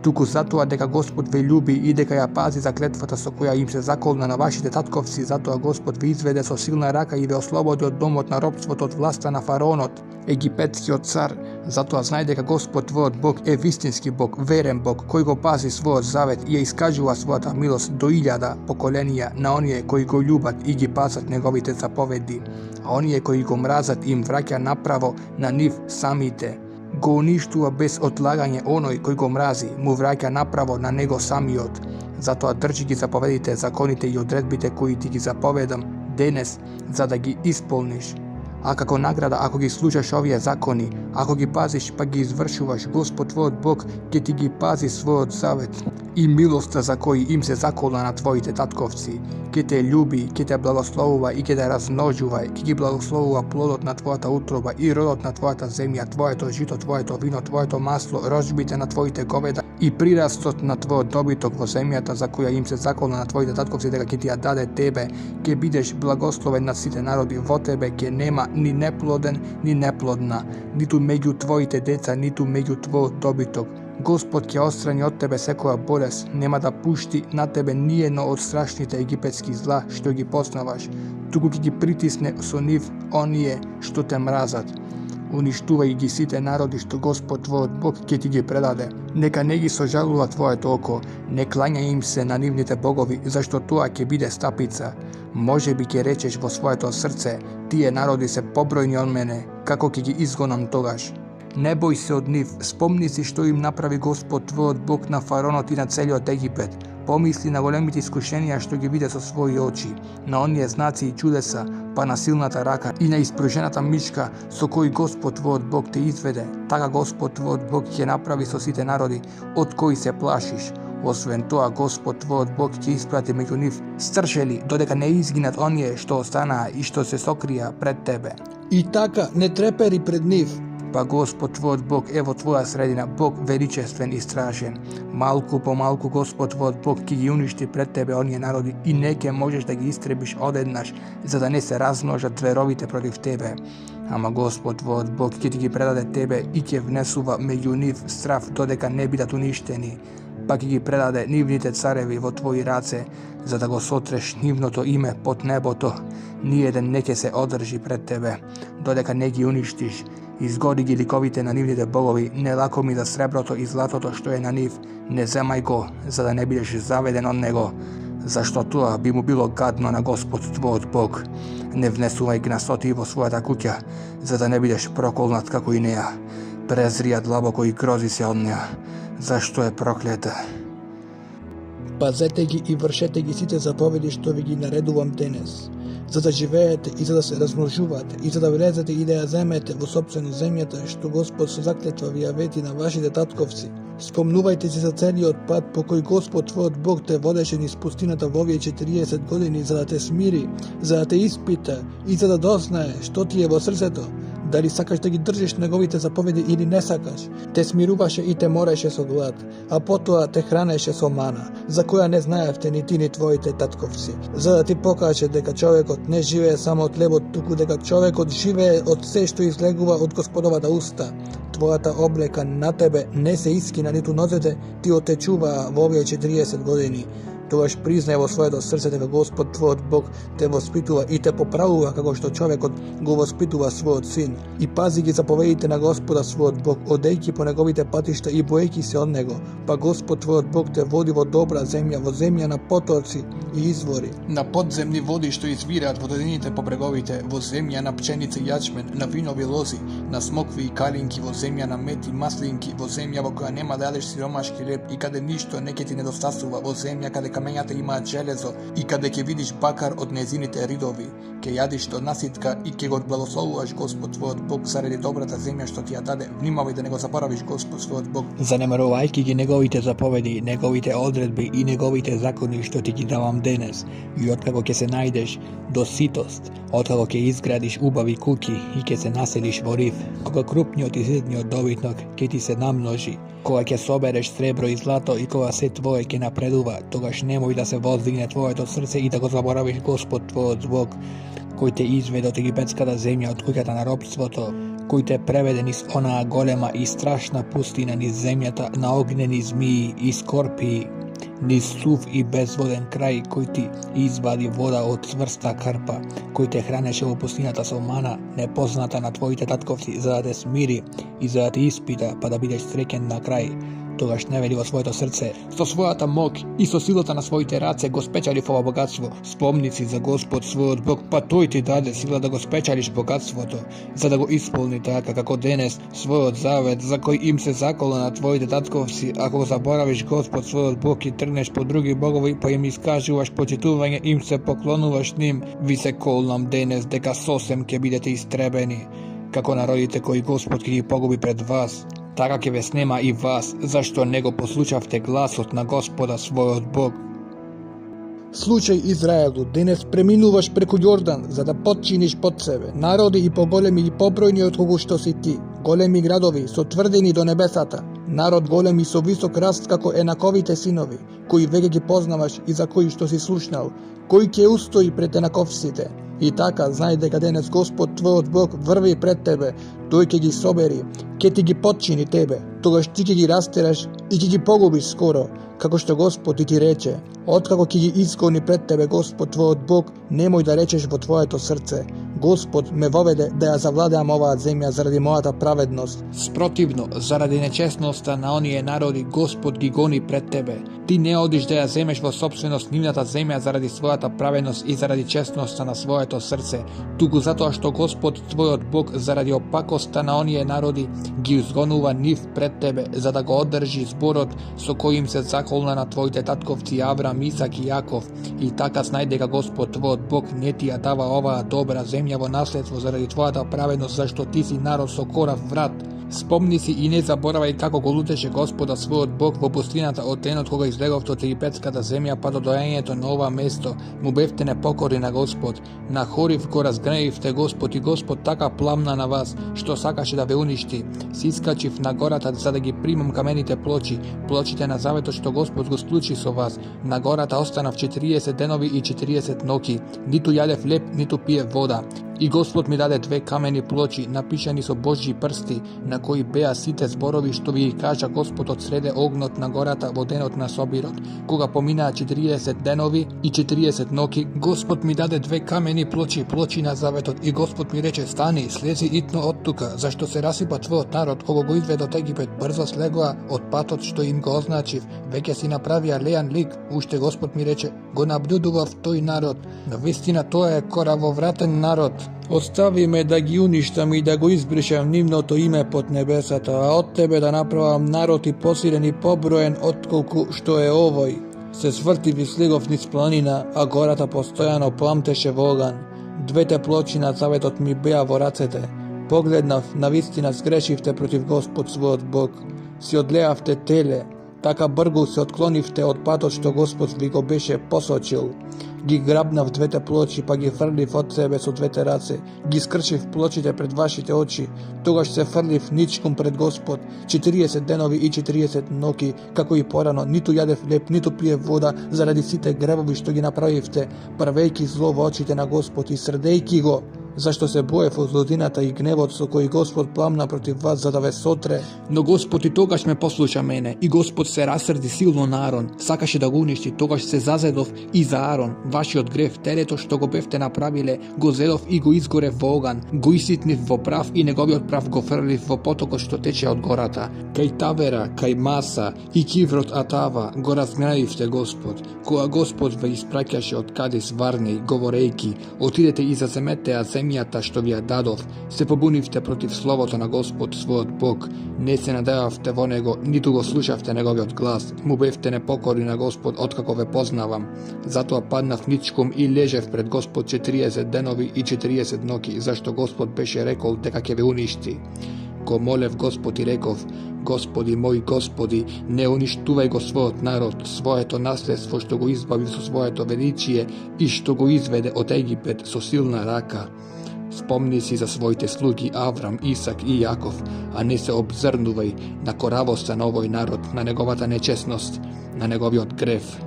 Туку затоа дека Господ ве љуби и дека ја пази заклетвата со која им се заколна на вашите татковци, затоа Господ ве изведе со силна рака и ве ослободи од домот на робството, од власта на фараонот, египетскиот цар. Затоа знај дека Господ твојот Бог е вистински Бог, верен Бог, кој го пази својот завет и ја искажува својата милост до 1000 поколенија на оние кои го љубат и ги пазат неговите заповеди, а оние кои го мразат им враќа направо на нив самите. Го уништува без отлагање оној кој го мрази, му враќа направо на него самиот. Затоа држи ги заповедите, законите и одредбите кои ти ги заповедам денес, за да ги исполниш. А како награда, ако ги слушаш овие закони, ако ги пазиш па ги извршуваш, Господ твојот Бог ќе ти ги пази својот завет и милоста за кои им се заколна на твоите татковци. Ќе те љуби, ќе те благословува и ќе те размножува, ќе ги благословува плодот на твојата утроба и родот на твојата земја, твоето жито, твоето вино, твоето масло, рожбите на твоите говеда и прирастот на твојот добиток во земјата за која им се заколна на твоите татковци дека ќе ти ја даде тебе. Ќе бидеш благословен на сите народи, во тебе ќе нема ни неплоден, ни неплодна, ниту меѓу твоите деца, ниту меѓу твојот добиток. Господ ќе отстрани од тебе секоја болест, нема да пушти на тебе ниедно од страшните египетски зла што ги познаваш, туку ќе ги притисне со нив оние што те мразат. Уништувај ги сите народи што Господ твојот Бог ќе ти ги предаде. Нека не ги сожалува твоето око, не клања им се на нивните богови, зашто тоа ќе биде стапица. Може би ќе речеш во своето срце: тие народи се побројни од мене, како ќе ги изгонам тогаш? Не бој се од нив, спомни си што им направи Господ твојот Бог на фараонот и на целиот Египет. Помисли на големите искушенија што ги виде со своји очи, на оние знаци и чудеса, па на силната рака и на испружената мишка со кој Господ твојот Бог те изведе. Така Господ твојот Бог ќе направи со сите народи од кои се плашиш. Освен тоа, Господ твојот Бог ќе испрати меѓу нив стршели, додека не изгинат оние што останаа и што се сокрија пред тебе. И така не трепери пред нив. Па Господ твојот Бог е во твоја средина, Бог величествен и страшен. Малку по малку Господ твојот Бог ќе ги уништи пред тебе оние народи и не ќе можеш да ги истребиш одеднаш, за да не се размножат зверовите против тебе. Ама Господ твојот Бог ќе ти ги предаде тебе и ќе внесува меѓу нив страв додека не бидат уништени. Па ќе ги предаде нивните цареви во твои раце, за да го сотреш нивното име под небото. Ниеден не ќе се одржи пред тебе, додека не ги уништиш. Изгоди ги ликовите на нивните богови, не лакоми за среброто и златото што е на нив, не земај го, за да не бидеш заведен од него, зашто тоа би му било гадно на Господ твојот Бог. Не внесувај гнасоти во својата куќа, за да не бидеш проколнат како и неа. Презри ја длабоко и грози се од неа, зашто е проклета. Пазете ги и вршете ги сите заповеди што ви ги наредувам денес, за да живеете и за да се размножувате и за да влезете и да ја земете во собствено земјата што Господ со заклетва ви ја вети на вашите татковци. Спомнувајте си за целиот пат по кој Господ твојот Бог те водеше низ пустината во овие 40 години за да те смири, за да те испита и за да дознае што ти е во срцето, дали сакаш да ги држиш неговите заповеди или не сакаш. Те смируваше и те мореше со глад, а потоа те хранеше со мана, за која не знаевте ни ти ни твоите татковци, за да ти покаже дека човекот не живее само од лебот, туку дека човекот живее од се што излегува од Господовата уста. Твојата облека на тебе не се искина, ниту нозете ти отечуваа во овие 40 години. Тогаш признај во своето срце дека Господ твојот Бог те воспитува и те поправува како што човекот го воспитува својот син. И пази ги заповедите на Господа својот Бог, одејќи по неговите патишта и боејќи се од него, па Господ твојот Бог те води во добра земја, во земја на потоци и извори, на подземни води што извираат во долините по бреговите, во земја на пченица и јачмен, на винови лози, на смокви и калинки, во земја на мед и маслинки, во земја во која нема да јадеш сиромашки леб и каде ништо не ќе ти недостасува, во земја каде камењата имаат железо и каде ќе видиш бакар од незините ридови, ќе јадиш од наситка и ќе го благословуваш Господ твојот Бог заради добрата земја што ти ја даде. Внимавај да не го заборавиш Господ својот Бог. Занемарувајќи ги неговите заповеди, неговите одредби и неговите закони што ти ги давам денес, и откако ќе се најдеш до ситост, откако ќе изградиш убави куќи и ќе се населиш во рив, кога крупниот и ситниот добитнок ќе ти се намножи, кога ќе собереш сребро и злато и кога се твое ќе напредува, тогаш немој да се воздигне твоето срце и да го заборавиш Господ твојот Бог, кој те изведе од египетската земја, од куќата на робството, кој те преведе низ онаа голема и страшна пустина, низ земјата на огнени змии и скорпии, низ сув и безводен крај, кој ти извади вода од цврста карпа, кој те хранеше во пустината со мана, непозната на твоите татковци, за да те смири и за да те испита, па да бидеш среќен на крај. Тогаш не вели во своето срце: со својата мок и со силата на своите раце го спечалив ова богатство. Спомни си за Господ својот Бог, па тој ти даде сила да го спечалиш богатството, за да го исполни така како денес својот завет, за кој им се закола на твоите татковци. Ако го заборавиш Господ својот Бог и тргнеш по други богови, па им искажуваш почитување, им се поклонуваш ним, ви се колнам денес дека сосем ќе бидете истребени, како народите кои Господ ќе ги погуби пред вас. Така ќе ве снема и вас, зашто не го послушавте гласот на Господа својот Бог. Случај Израелу, денес преминуваш преку Јордан за да потчиниш под себе народи и поголеми и побројни од кого што си ти, големи градови сотврдени до небесата, народ голем и со висок раст како енаковите синови, кои веќе ги познаваш и за кои што си слушнал, кој ќе устои пред енаковците. И така, знај дека денес Господ твојот Бог врви пред тебе, тој ќе ги собери, ќе ти ги потчини тебе, тогаш ти ќе ги растераш и ќе ги погубиш скоро, како што Господ ти рече. Откако ќе ги изгони пред тебе Господ твојот Бог, немој да речеш во твоето срце: Господ ме воведе да ја завладеам оваа земја заради мојата праведност. Спротивно, заради нечестноста на оние народи, Господ ги гони пред тебе. Ти не одиш да ја земеш во собственост нивната земја заради својата праведност и заради честноста на своето срце, туку затоа што Господ твојот Бог заради опакоста на оние народи ги изгонува нив пред тебе, за да го одржи зборот со кој им се заколна на твоите татковци Аврам, Исак и Јаков. И така знај дека Господ твојот Бог не ти ја дава оваа добра земја во наследство заради твојата праведност, зашто ти си народ со корав врат. Спомни си и не заборавај како го лутеше Господа својот Бог во пустината од денот кога излеговте од египетската земја па до доаѓањето на ова место. Му бевте непокорни на Господ. На Хорив го разгневивте Господ и Господ така пламна на вас, што сакаше да ве уништи. Си искачив на гората за да ги примам камените плочи, плочите на заветот што Господ го склучи со вас. На гората останав 40 денови и 40 ноќи, ниту јадев леб, ниту пиев вода. И Господ ми даде 2 камени плочи, напишани со Божји прсти, на кои беа сите зборови што ви ги кажа Господ од среде огнот на гората во денот на собирот. Кога поминаа 40 денови и 40 ноќи, Господ ми даде 2 камени плочи, плочи на заветот, и Господ ми рече: стани, слези итно од тука, зашто се расипа твојот народ, кога го изведе од Египет, брзо слегоа од патот што им го означив, веќе си направија лејан лик. Уште Господ ми рече: го наблюдував тој народ, навистина тоа е коравовратен народ. Остави ме да ги уништам и да го избришам нивното име под небесата, а од тебе да направам народ и посилен и поброен отколку што е овој. Се свртив и слегов низ планина, а гората постојано пламтеше во оган. Двете плочи на заветот ми беа во рацете. Погледнав, навистина сгрешивте против Господ својот Бог. Си одлеавте теле, така бргу се отклонивте од патот што Господ ви го беше посочил. Ги грабнав двете плочи, па ги фрлив од себе со двете раце. Ги скршив плочите пред вашите очи. Тогаш се фрлив ничком пред Господ. 40 денови и 40 ноки, како и порано, ниту јадев леп, ниту пиев вода, заради сите гребови што ги направивте, правејки зло во очите на Господ и срдејки го. Зашто се боев од злодината и гневот со кој Господ пламна против вас за да ве сотре. Но Господ и тогаш ме послуша мене, и Господ се расрди силно на Арон, сакаше да го уништи, тогаш се зазедов и за Арон, вашиот грев, телето што го бевте направиле, го зедов и го изгорев во оган, го иситнив во прав и неговиот прав го фрлив во потокот што тече од гората. Кај Тавера, кај Маса и Киврот Атава го разгневивте Господ, кога Господ ве испраќаше од Кадис Варнеј, говорејки, отидете и заземете земјата што ви ја дадов, се побунивте против словото на Господ својот Бог, не се надевавте во него, ниту го слушавте неговиот глас, му бевте непокорни на Господ откако ве познавам. Затоа паднав ничком и лежев пред Господ 40 денови и 40 ноки, зашто Господ беше рекол дека ќе ве уништи. Го молев Господ и реков, Господи мој Господи, не уништувај го својот народ, своето наследство што го избави со своето величие и што го изведе од Египет со силна рака. Спомни си за своите слуги Аврам, Исак и Јаков, а не се обзрнувај на коравоста на овој народ, на неговата нечесност, на неговиот грев.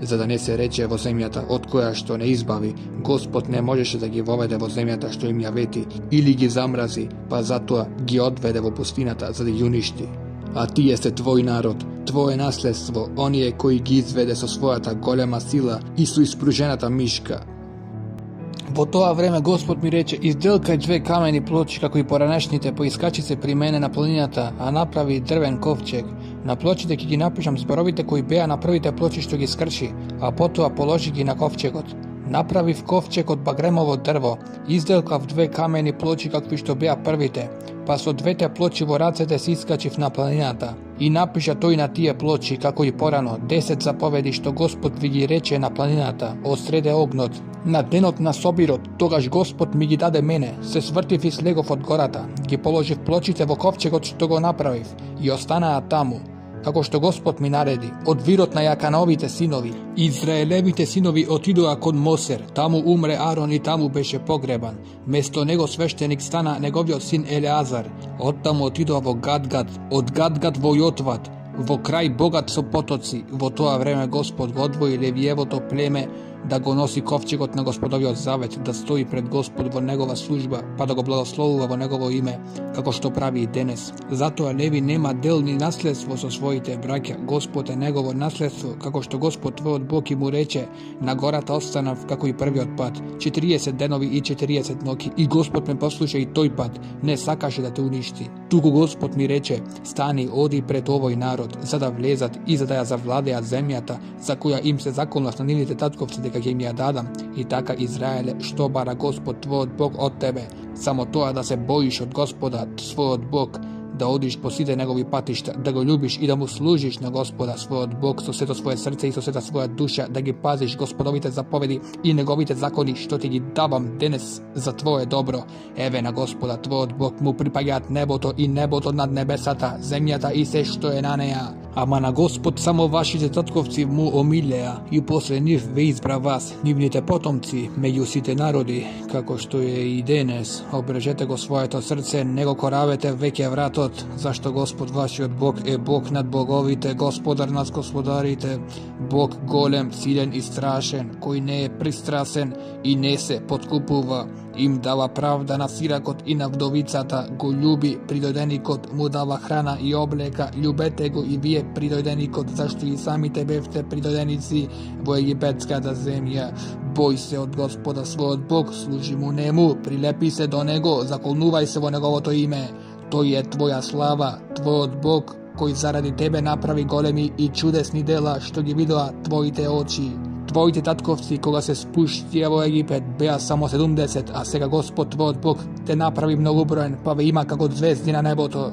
За да не се рече во земјата од која што не избави, Господ не можеше да ги воведе во земјата што им ја вети, или ги замрази, па затоа ги одведе во пустината за да ги уништи. А тие се твој народ, твое наследство, оние кои ги изведе со својата голема сила и со испружената мишка. Во тоа време Господ ми рече, изделкај 2 камени плочи како и поранешните, поискачи се при мене на планината, а направи дрвен ковчег. На плочите ќе ги напишам зборовите кои беа на првите плочи што ги скрши, а потоа положи ги на ковчегот. Направив ковчег од багремово дрво, изделкав 2 камени плочи какви што беа првите, па со 2 плочи во рацете се искачив на планината. И напиша тој на тие плочи, како и порано, 10 заповеди што Господ ви ги рече на планината, од среде огнот. На денот на собирот, тогаш Господ ми ги даде мене, се свртив и слегов од гората, ги положив плочите во ковчегот што го направив, и останаа таму, како што Господ ми нареди, од вирот на Јакановите синови. Израелевите синови отидоа кон Мосер, таму умре Арон и таму беше погребан. Место него свештеник стана неговиот син Елеазар. Оттаму отидоа во Гадгад, од Гадгад во Јотват, во крај богат со потоци. Во тоа време Господ го одвои Левиевото племе да го носи ковчегот на Господовиот завет, да стои пред Господ во негова служба, па да го благословува во негово име, како што прави и денес. Затоа Леви нема дел ни наследство со своите браќа. Господ е негово наследство, како што Господ твојот Бог и му рече, на гората останав како и првиот пат, 40 денови и 40 ноки, и Господ ме послуша и тој пат, не сакаше да те уништи. Туку Господ ми рече, стани, оди пред овој народ, за да влезат и за да ја завладеат земјата, за која им се заколнав на нивните татковци дека ќе им ја дадам. И така, Израеле, што бара Господ твојот Бог од тебе? Само тоа да се боиш од Господа, својот Бог, да одиш по сите негови патишта, да го љубиш и да му служиш на Господа својот Бог со сето свое срце и со сета своја душа, да ги пазиш Господовите заповеди и неговите закони што ти ги давам денес за твое добро. Еве на Господа твојот Бог му припаѓаат небото и небото над небесата, земјата и се што е на неа. Ама на Господ само вашите татковци му омилеа и после нив ве избра вас, нивните потомци, меѓу сите народи, како што е и денес. Обрежете го своето срце, не го коравете веќе вратот, зашто Господ вашиот Бог е Бог над боговите, Господар над господарите, Бог голем, силен и страшен, кој не е пристрасен и не се подкупува. Им дава правда на сиракот и на вдовицата, го љуби придојденикот, му дава храна и облека, љубете го и вие придојденикот, зашто и самите бевте придојденици во египетската земја. Бој се од Господа својот Бог, служи му нему, прилепи се до него, заколнувај се во неговото име. Тој е твоја слава, твојот Бог, кој заради тебе направи големи и чудесни дела што ги видоа твоите очи. Твоите татковци, кога се спуштија во Египет, беа само 70, а сега Господ твојот Бог те направи многоброен, па ве има како звезди на небото.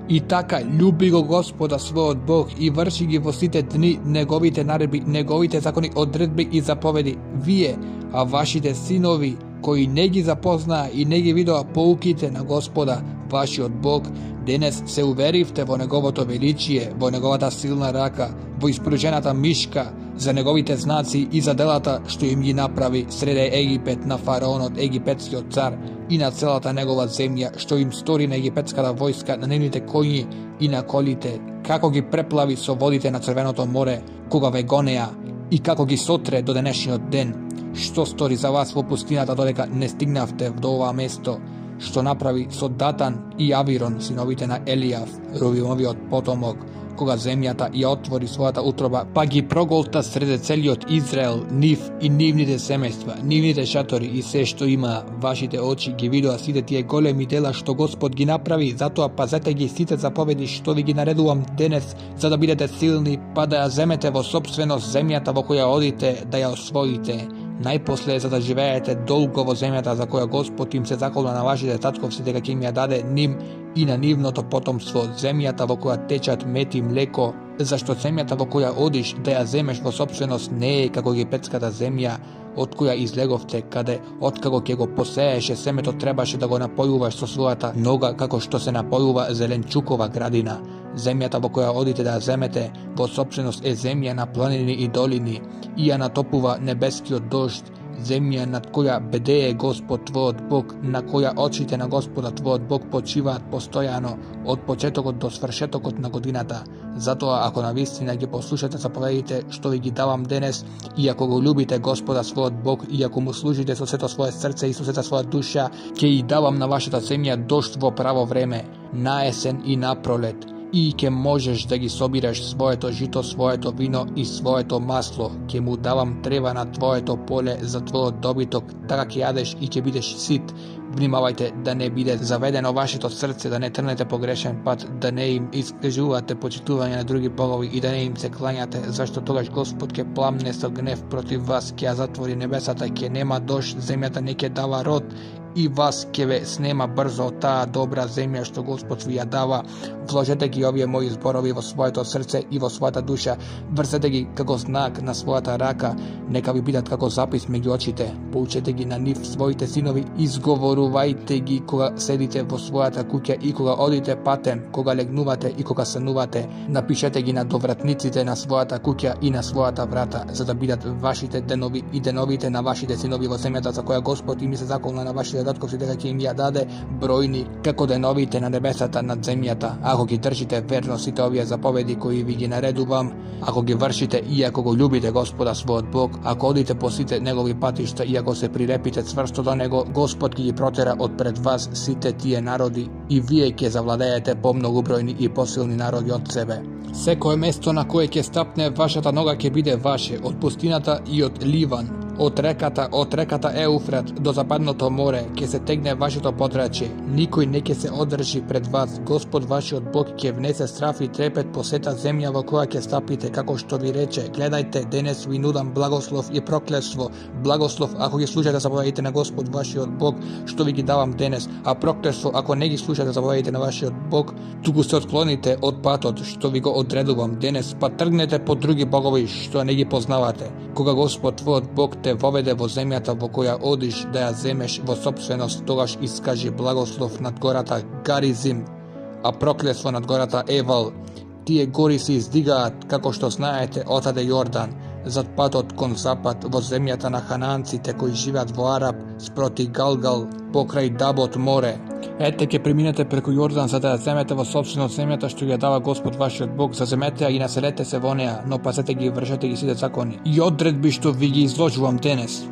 И така, љуби го Господа својот Бог и врши ги во сите дни неговите наредби, неговите закони, одредби и заповеди. Вие, а вашите синови, кои не ги запознаа и не ги видоа поуките на Господа, вашиот Бог, денес се уверивте во неговото величие, во неговата силна рака, во испружената мишка, за неговите знаци и за делата што им ги направи среде Египет на фараонот, египетскиот цар, и на целата негова земја, што им стори на египетската војска, на нивните коњи и на колите, како ги преплави со водите на Црвеното море, кога ве гонеа, и како ги сотре до денешниот ден. Што стори за вас во пустината додека не стигнавте до ова место, што направи со Датан и Авирон, синовите на Елијав, Рувимовиот потомок, кога земјата ја отвори својата утроба, па ги проголта среде целиот Израел, нив и нивните семејства, нивните шатори и се што има. Вашите очи ги видоа сите тие големи дела што Господ ги направи, затоа пазете ги сите заповеди што ви ги наредувам денес, за да бидете силни, па да ја земете во сопственост земјата во која одите да ја освоите. Најпосле, за да живеете долго во земјата за која Господ им се заколна на вашите татковци дека ќе им ја даде ним и на нивното потомство, земјата во која течат мед и млеко, зашто земјата во која одиш да ја земеш во сопственост не е како египетската земја, од која излеговте, каде откако ќе го посееше семето требаше да го напојуваш со својата нога како што се напојува зеленчукова градина. Земјата во која одите да ја земете во сопственост е земја на планини и долини, и ја натопува небескиот дожд, земја над која бедее Господ твојот Бог, на која очите на Господа твојот Бог почиваат постојано од почетокот до свршетокот на годината. Затоа, ако навистина ги послушате заповедите што ви ги давам денес, и ако го љубите Господа својот Бог, и ако му служите со сето свое срце и со сета своја душа, ќе и давам на вашата земја дожд во право време, на есен и на пролет, и ќе можеш да ги собираш своето жито, своето вино и своето масло. Ќе му давам трева на твоето поле за твојот добиток, така ќе јадеш и ќе бидеш сит. Внимавајте да не биде заведено вашето срце, да не трнете погрешен пат, да не им искажувате почитување на други богови и да не им се клањате, зашто тогаш Господ ќе пламне со гнев против вас, ќе ја затвори небесата, ќе нема дожд, земјата не ќе дава род, и вас ќе ве снема брзо од таа добра земја што Господ ви ја дава. Вложете ги овие мои зборови во своето срце и во својата душа, врзете ги како знак на својата рака, нека ви бидат како запис меѓу очите. Поучете ги на нив своите синови, изговорувајте ги кога седите во својата куќа и кога одите патем, кога легнувате и кога санувате. Напишете ги на довратниците на својата куќа и на својата врата, за да бидат вашите денови и деновите на вашите синови во земјата за која Господ им се заколна на вашите татковци дека ќе им ја даде, бројни како деновите на небесата над земјата. Ако ги држите верно сите овие заповеди кои ви ги наредувам, ако ги вршите и ако го љубите Господа својот Бог, ако одите по сите негови патишта и ако се прилепите цврсто до него, Господ ќе ги протера од пред вас сите тие народи и вие ќе завладеете помногу бројни и посилни народи од себе. Секое место на кое ќе стапне вашата нога ќе биде ваше, од пустината и од Ливан, од реката Еуфрат до западното море ќе се тегне вашето подрачје. Никој не ќе се одржи пред вас. Господ вашиот Бог ќе внесе страф и трепет по сета земја во која ќе стапите, како што ви рече. Гледајте, денес ви нудам благослов и проклетство. Благослов ако ги слушате заповедите на Господ вашиот Бог, што ви ги давам денес, а проклетство ако не ги слушате заповедите на вашиот Бог, туку се отклоните од патот што ви го одредувам денес, па тргнете по други богови што не ги познавате. Кога Господ твојот Бог те воведе во земјата во која одиш да ја земеш во сопственост, тогаш искажи благослов над гората Гаризим, а проклетство над гората Евал. Тие гори се издигаат, како што знаете, отаде Јордан, зад патот кон запад, во земјата на ханаанците кои живеат во Араб, спроти Галгал, покрај Дабот море. Ете ќе преминете преку Јордан за да ја земете во сопственост земјата што ја дава Господ вашиот Бог, заземете ја и населете се во неа, но пазете ги и вршете ги сите закони и одредби што ви ги изложувам денес.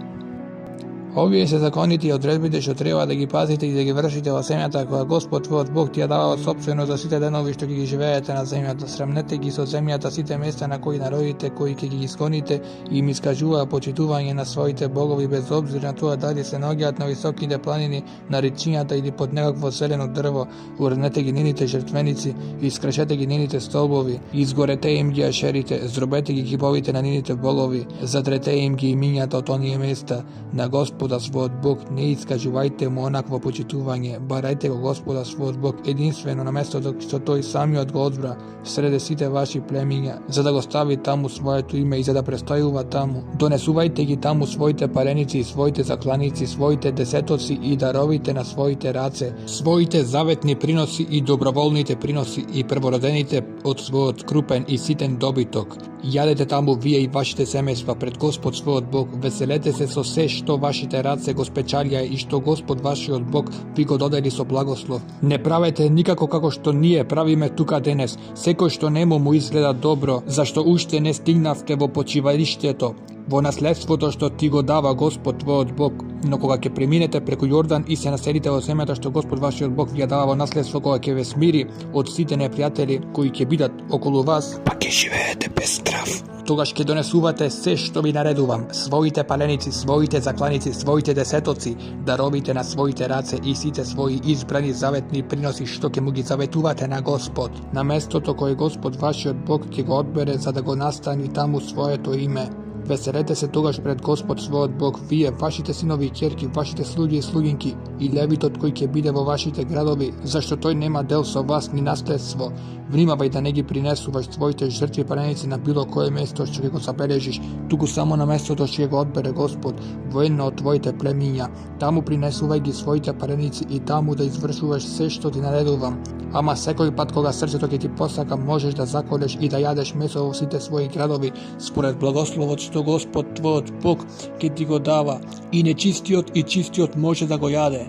Овие се законите и одредбите што треба да ги пазите и да ги вршите во земјата која Господ твојот Бог ти ја дава сопствено за сите денови што ги живеете на земјата. Срамнете ги со земјата сите места на кои народите кои ќе ги изгоните и им искажуваа почитување на своите богови без обзир на тоа дали се наоѓаат на високите планини, на речињата или под некакво зелено дрво. Урнете ги нивните жртвеници, искршете ги нивните столбови, изгорете им ги ашерите, здробете ги киповите на нивните богови, затрете им ги имињата од оние места на Господ Господа својот Бог, не искажувајте му онакво почитување, барајте го Господа својот Бог единствено на местото што тој самиот го одбра среде сите ваши племиња, за да го стави таму своето име и за да престојува таму. Донесувајте ги таму своите пареници и своите закланици, своите десетоци и даровите на своите раце, своите заветни приноси и доброволните приноси и првородените од својот крупен и ситен добиток. Јадете таму вие и вашите семејства пред Господ својот Бог, веселете се со се што вашите раце го спечалија и што Господ вашиот Бог ви го додели со благослов. Не правете никако како што ние правиме тука денес, секој што нему му изгледа добро, зашто уште не стигнавте во почивалиштето, во наследството што ти го дава Господ твојот Бог, но кога ќе преминете преку Јордан и се населите во земјата што Господ вашиот Бог ви ја дава во наследство, кога ќе ве смири од сите непријатели кои ќе бидат околу вас, па ќе живеете без страв. Тогаш ќе донесувате се што ви наредувам, своите паленици, своите закланици, своите десетоци, даровите на своите раце и сите своји избрани заветни приноси што ќе му ги заветувате на Господ, на местото кое Господ вашиот Бог ќе го одбере за да го настани таму своето име. Веселете се тогаш пред Господ својот Бог, вие, вашите синови и ќерки, вашите слуги и слугинки и левитот кој ќе биде во вашите градови, зашто тој нема дел со вас ни наследство. Внимавај да не ги принесуваш твоите жртви пареници на било кое место што ќе го забележиш, туку само на местото што ќе го одбере Господ, во едно од твоите племиња. Таму принесувај ги своите пареници и таму да извршуваш се што ти наредувам. Ама секој пат кога срцето ќе ти посака, можеш да заколеш и да јадеш месо во сите своји градови, според благословот што Господ твојот Бог ќе ти го дава. И нечистиот и чистиот може да го јаде,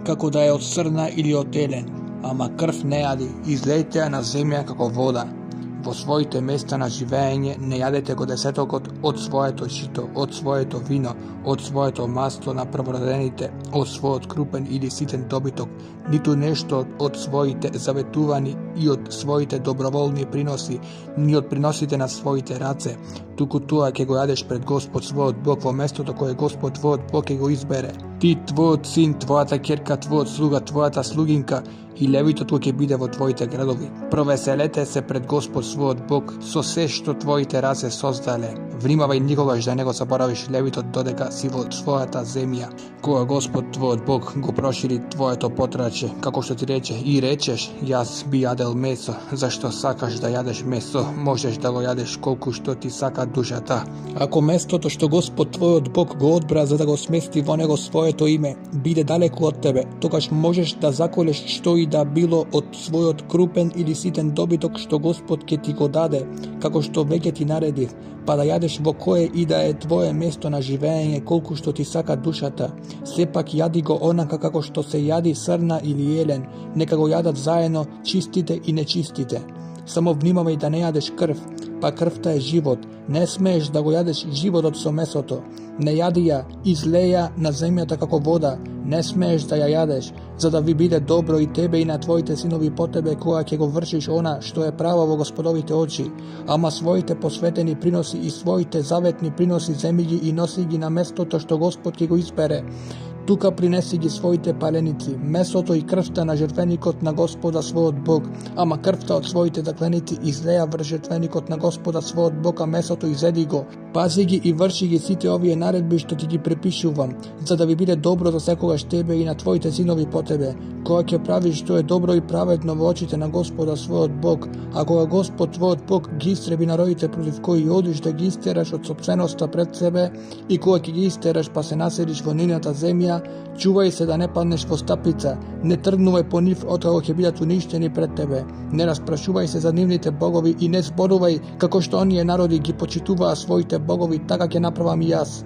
како да е од срна или од телен, ама крв не јади, излејте ја на земја како вода. Во своите места на живење не јадете го десетокот од своето жито, од своето вино, од своето масло на првородените, од својот крупен или ситен добиток, ниту нешто од своите заветувани и од своите доброволни приноси, ни од приносите на своите раце, туку тоа ќе го јадеш пред Господ својот Бог во местото кое Господ твојот Бог ќе го избере. Ти, твојот син, твојата ќерка, твојот слуга, твојата слугинка и левитот кој ќе биде во твоите градови. Провеселете се пред Господ својот Бог со се што твоите раце создале. Внимавај никогаш да не го заборавиш левитот додека си во својата земја, кога Господ твојот Бог го прошири твоето потраче, како што ти рече и речеш, јас би јадел месо, зашто сакаш да јадеш месо, можеш да го јадеш колку што ти сака душата. Ако местото што Господ твојот Бог го одбра за да го смести во него своето име, биде далеку од тебе, тогаш можеш да заколеш што и да било од својот крупен или ситен добиток што Господ ќе ти го даде, како што веќе ти наредив, па да јадеш во кое и да е твое место на живење колку што ти сака душата. Сепак јади го онака како што се јади срна или елен, нека го јадат заедно чистите и нечистите. Само внимавај да не јадеш крв, па крвта е живот, не смееш да го јадеш животот со месото. Не јади ја, излеја на земјата како вода, не смееш да ја јадеш, за да ви биде добро и тебе и на твоите синови по тебе кога ќе го вршиш она што е право во Господовите очи. Ама своите посветени приноси и своите заветни приноси земи ги и носи ги на местото што Господ ќе го избере. Тука принеси ги своите паленици, месото и крвта на жртвеникот на Господа својот Бог, ама крвта од своите закленици излеја врз жртвеникот на Господа својот Бог, а месото изеди го. Пази ги и врши ги сите овие наредби што ти ги препишувам, за да ви биде добро за секогаш тебе и на твоите синови по тебе, кога ќе правиш што е добро и праведно во очите на Господа својот Бог, а кога Господ твојот Бог ги истреби народите против кои одиш да ги истераш од сопственоста пред себе и кога ќе ги истераш па се населиш во нивната земја, чувај се да не паднеш во стапица, не тргнувај по нив откако ќе бидат уништени пред тебе, не распрашувај се за нивните богови и не зборувај како што оние народи ги почитуваа своите богови, така ќе направам и јас.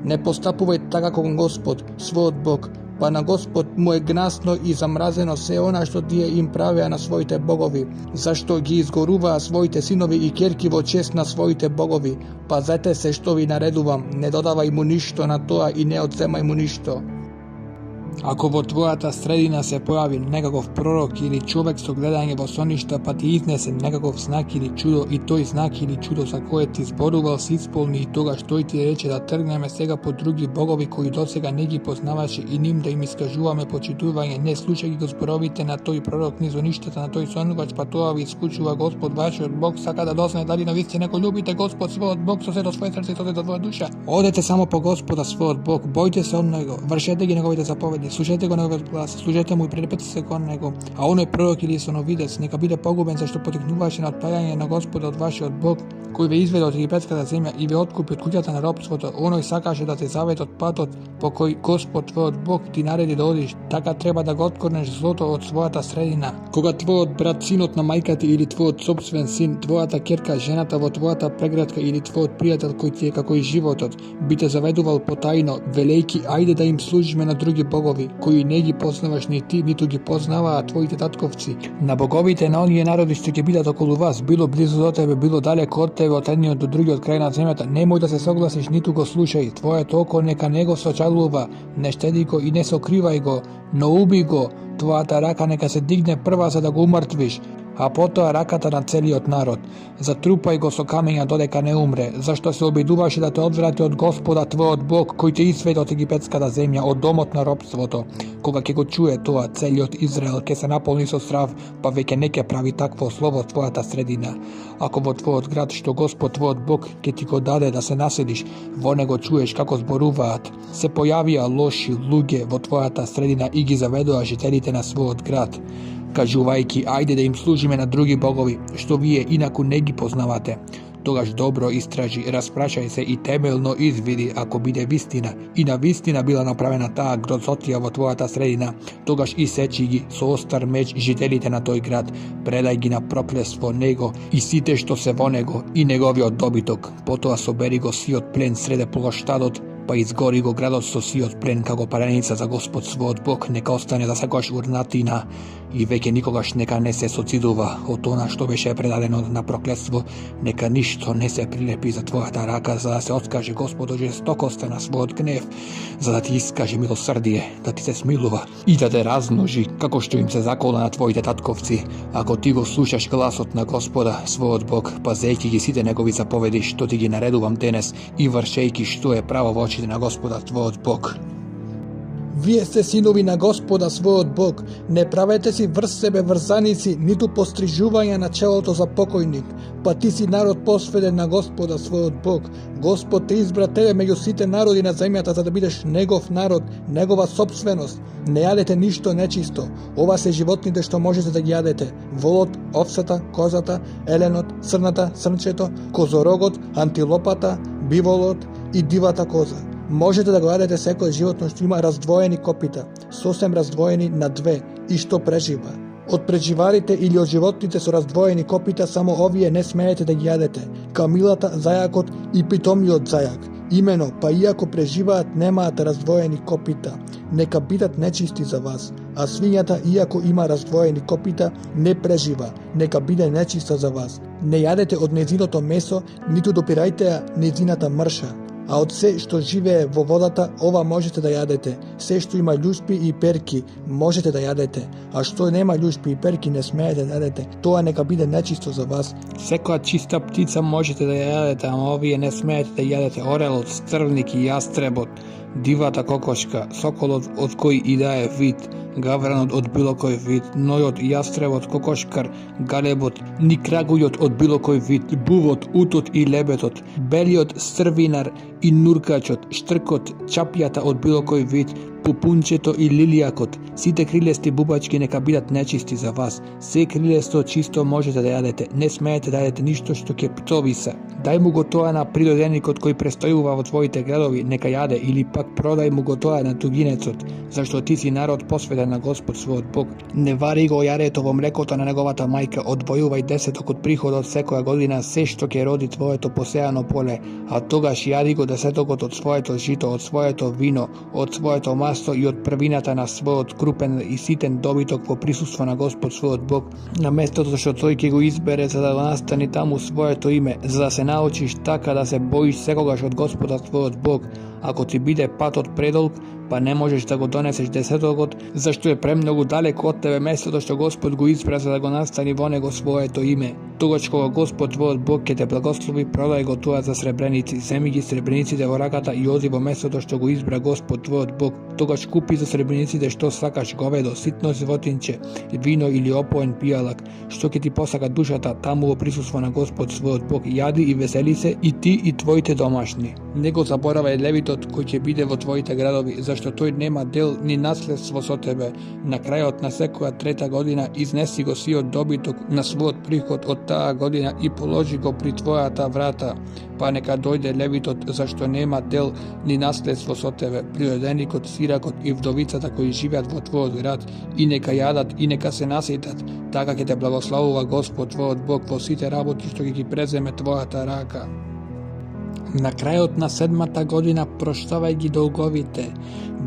Не постапувај така кон Господ, својот Бог, па на Господ му е гнасно и замразено се она што тие им правеа на своите богови, зашто ги изгоруваа своите синови и ќерки во чест на своите богови. Пазете се што ви наредувам, не додавај му ништо на тоа и не одземај му ништо. Ako vo tvojata sredina se pojavi nekakov prorok ili čovek со гледање во соништа, па ти изнесе некаков знак или чудо, и тој знак или чудо за кое ти зборувал се исполни, и тогаш тој ти рече да тргнеме сега по други богови кои досега не ги познаваше и ним да им искажуваме почитување, не слушајќи го зборовите на тој пророк ни ништата на тој сонувач, па тоа ви исклучува Господ вашиот Бог, сака да дозна дали навистина го љубите Господ својот Бог со сето своје срце и со сето твоја душа. Одете само по Господа својот Бог, бојте се од него, вршете ги неговите заповеди, слушајте го неговиот глас, служете му и прилепете се кон него. А оној пророк или соновидец нека биде погубен, зашто потикнуваше на отпаѓање на Господа од вашиот Бог, кој ве изведе од египетската земја и ве откупи од куќата на робството. Оној сакаше да те заведе од патот по кој Господ твојот Бог ти нареди да одиш. Така треба да го откорнеш злото од својата средина. Кога твојот брат, синот на мајка ти или твојот сопствен син, твојата ќерка, жената во твојата преградка или твојот пријател кој ти е како и животот, би те заведувал потајно, велејки ајде да им служиме на други богови, кои не ги познаваш ни ти, ниту ги познаваат твоите татковци. На боговите на оние народи што ќе бидат околу вас, било близу до тебе, било далеко од тебе, од едниот до другиот крај на земјата, немој да се согласиш, ниту го слушај. Твоето око нека не го сочалува, не штеди го и не сокривај го, но уби го. Твојата рака нека се дигне прва за да го умртвиш, а потоа раката на целиот народ. Затрупај го со камења додека не умре, зашто се обидуваше да те одврати од Господа твојот Бог, кој те изведе од египетската земја, од домот на робството. Кога ќе го чуе тоа, целиот Израел ќе се наполни со страв, па веќе не ќе прави такво слово во твојата средина. Ако во твојот град што Господ твојот Бог ќе ти го даде да се населиш, во него чуеш како зборуваат, се појавија лоши луѓе во твојата средина и ги заведоа жителите на својот град, кажувајќи ајде да им служиме на други богови, што вие инаку не ги познавате. Тогаш добро истражи, распрашај се и темелно извиди ако биде вистина и на вистина била направена таа грозотија во твојата средина, тогаш исечи ги со остар меч жителите на тој град, предај ги на проклетство него и сите што се во него и неговиот добиток. Потоа собери го сиот плен среде плоштадот, па изгори го градот со сиот плен како пареница за Господ својот Бог, нека остане да секогаш урнатина и веќе никогаш нека не се социдува од она што беше предадено на проклетство, нека ништо не се прилепи за твојата рака, за да се откаже Господ од жестокоста на својот гнев, за да ти искаже милосрдие, да ти се смилува и да те размножи, како што им се закола на твоите татковци, ако ти го слушаш гласот на Господа својот Бог, пазејќи ги сите негови заповеди што ти ги наредувам денес и вршејќи што е право во очите на Господа твојот Бог. Вие сте синови на Господа својот Бог, не правете си врз себе врзаници, ниту пострижување на челото за покојник, па ти си народ посведен на Господа својот Бог. Господ те избра тебе меѓу сите народи на земјата за да бидеш негов народ, негова собственост. Не јадете ништо нечисто. Ова се животните што можете да ги јадете: волот, овцата, козата, еленот, црната, срнчето, козорогот, антилопата, биволот и дивата коза. Можете да го јадете секој животно што има раздвоени копита, сосем раздвоени на две и што прежива. Од преживарите или од животните со раздвоени копита само овие не смеете да ги јадете: камилата, зајакот и питомиот зајак. Имено, па иако преживаат, немаат раздвоени копита, нека бидат нечисти за вас. А свињата, иако има раздвоени копита, не прежива, нека биде нечиста за вас. Не јадете од незиното месо, ниту допирајте ја незината мрша. А од се што живее во водата, ова можете да јадете. Се што има љушпи и перки, можете да јадете. А што нема љушпи и перки, не смеете да јадете. Тоа нека биде нечисто за вас. Секоја чиста птица можете да ја јадете, ама овие не смеете да јадете: орелот, стрвник и јастребот, дивата кокошка, соколот од кој и да е вид, гавранот од било кој вид, нојот, јастребот, кокошкар, галебот, никрагујот од било кој вид, бувот, утот и лебетот, белиот, стрвинар и нуркачот, штркот, чапјата од било кој вид, пупунчето и лилијакот. Сите крилести бубачки нека бидат нечисти за вас. Се крилесто чисто можете да јадете. Не смеете да јадете ништо што ќе птовиса. Дај му го тоа на природеникот кој престојува во твоите градови, нека јаде, или пак продај му го тоа на тугинецот, зашто ти си народ посветен на Господ својот Бог. Не вари го јарето во млекото на неговата мајка, одвојувај десеток од приходот секоја година, се што ќе роди твоето посеано поле, а тогаш јади го десетокот од своето жито, од своето вино, од своето масло место и од првината на својот крупен и ситен добиток во присуство на Господ својот Бог, на местото што тој ќе го избере за да го настани таму своето име, за да се научиш така да се боиш секогаш од Господа твојот Бог. Ако ти биде патот предолг, па не можеш да го донесеш десетокот, зашто е премногу далеко од тебе местото што Господ го избра за да го настани во него своето име. Тогаш кога Господ твојот Бог ќе те благослови, продај го тоа за сребреници, земи ги сребрениците во раката и оди во местото што го избра Господ твојот Бог. Тогаш купи за сребрениците што сакаш, говедо, ситно животинче, вино или опоен пијалак, што ќе ти посака душата таму во присуство на Господ својот Бог. Јади и весели се и ти и твоите домашни. Не го заборавај левитот кој ќе биде во твоите градови, зашто тој нема дел ни наследство со тебе. На крајот на секоја трета година изнеси го сиот добиток на својот приход од таа година и положи го при твојата врата, па нека дојде левитот зашто нема дел ни наследство со тебе, природеникот, сиракот и вдовицата кои живеат во твојот град, и нека јадат и нека се наситат. Така ќе те благословува Господ твојот Бог во сите работи што ќе ги преземе твојата рака. На крајот на 7-та година проштавај ги долговите.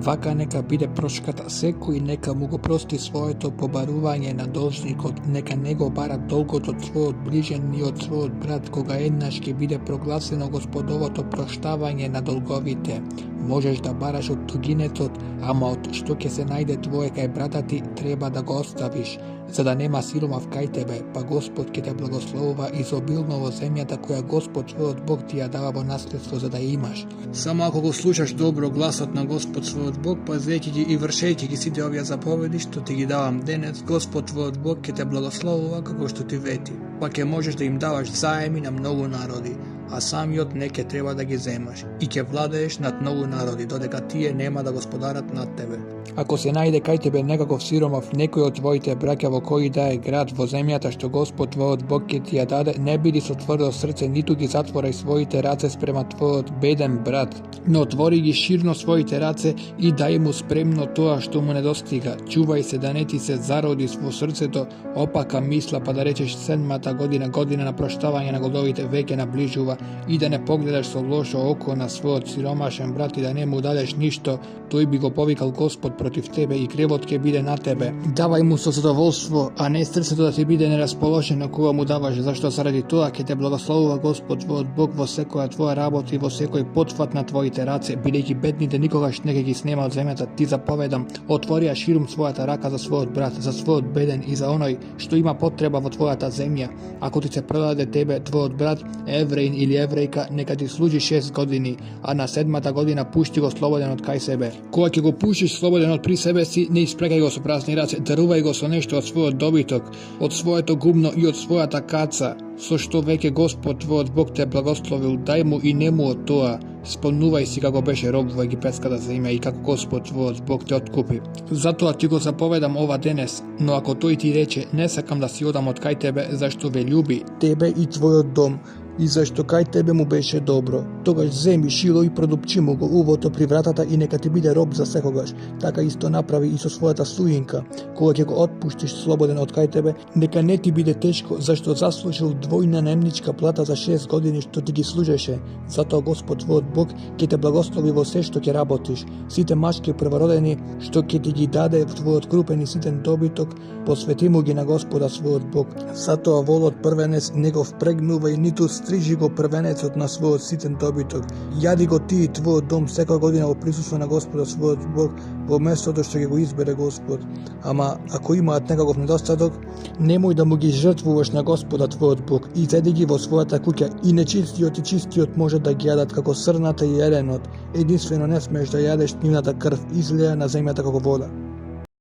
Вака нека биде прошката, секој нека му го прости своето побарување на должникот, нека не го бара долгот од својот ближен ни од својот брат, кога еднаш ќе биде прогласено Господовото проштавање на долговите. Можеш да бараш од тугинецот, ама од што ќе се најде твое кај брата ти, треба да го оставиш, за да нема сиромав кај тебе, па Господ ќе те благословува изобилно во земјата која Господ твојот Бог ти ја дава во наследство за да ја имаш. Само ако го слушаш добро гласот на Господ својот Бог, пазејќи ги и вршејќи ги сите овие заповеди што ти ги давам денес, Господ твојот Бог ќе те благословува како што ти вети, па ќе можеш да им даваш заеми на многу народи, а самиот не ќе треба да ги земаш, и ќе владееш над многу народи, додека тие нема да господарат над тебе. Ако се најде кај тебе некаков сиромав, некој од твоите браќа во кој да е град во земјата што Господ твојот Бог ќе ти ја даде, не биди со тврдо срце, ниту ги затворај своите раце спрема твојот беден брат, но отвори ги ширно своите раце и дај му спремно тоа што му недостига. Чувај се да не ти се зароди во срцето опака мисла, па да речеш 7-та година, година на проштавање на голдовите, веќе наближува, и да не погледаш со лошо око на својот сиромашен брат и да не му дадеш ништо, тој би го повикал Господ против тебе и кревот ќе биде на тебе. Давај му со задоволство, а не срцето да ти биде нерасположено кога му даваш, зашто заради тоа ќе те благословува Господ твојот Бог во секоја твоја работа и во секој потфат на твоите раце, бидејќи бедните никогаш не ќе ги снема од земјата. Ти заповедам, отвори ширум својата рака за својот брат, за својот беден и за оној што има потреба во твојата земја. Ако ти се продаде тебе твојот брат, евреин или еврејка, нека ти служи 6 години, а на 7-та година пушти го слободен од кај себе. Кога ќе го пуштиш слободен од при себе си, не испрекај го со празни раце, дарувај го со нешто од својот добиток, од своето гумно и од својата каца, со што веќе Господ твојот Бог те благословил, дај му и нему од тоа. Спомнувај си како беше роб во египетската земја и како Господ твојот Бог те откупи. Затоа ти го заповедам ова денес, но ако тој ти рече, не сакам да си одам од кај тебе, зашто ве љуби тебе и твојот дом, и зашто кај тебе му беше добро, тогаш земи шило и продупчи му го увото при вратата и нека ти биде роб за секогаш. Така исто направи и со својата слугинка. Кога ќе го отпуштиш слободен од кај тебе, нека не ти биде тешко, зашто заслужил двојна наемничка плата за 6 години што ти ги служеше. Затоа Господ твојот Бог ќе те благослови во се што ќе работиш. Сите машки првородени што ќе ти ги даде твојот крупен и ситен добиток, посвети му ги на Господа својот Бог. Затоа волот првенец не го впрегнувај, ниту стрижи го првенецот на својот ситен добиток. Јади го ти и твојот дом секоја година во присуство на Господа својот Бог, во местото што ќе го избере Господ. Ама ако имаат некаков недостаток, немој да му ги жртвуваш на Господа твојот Бог, и зеди ги во својата куќа, и нечистиот и чистиот може да ги јадат како срната и еленот. Единствено не смееш да јадеш нивната крв, излеја на земјата како вода.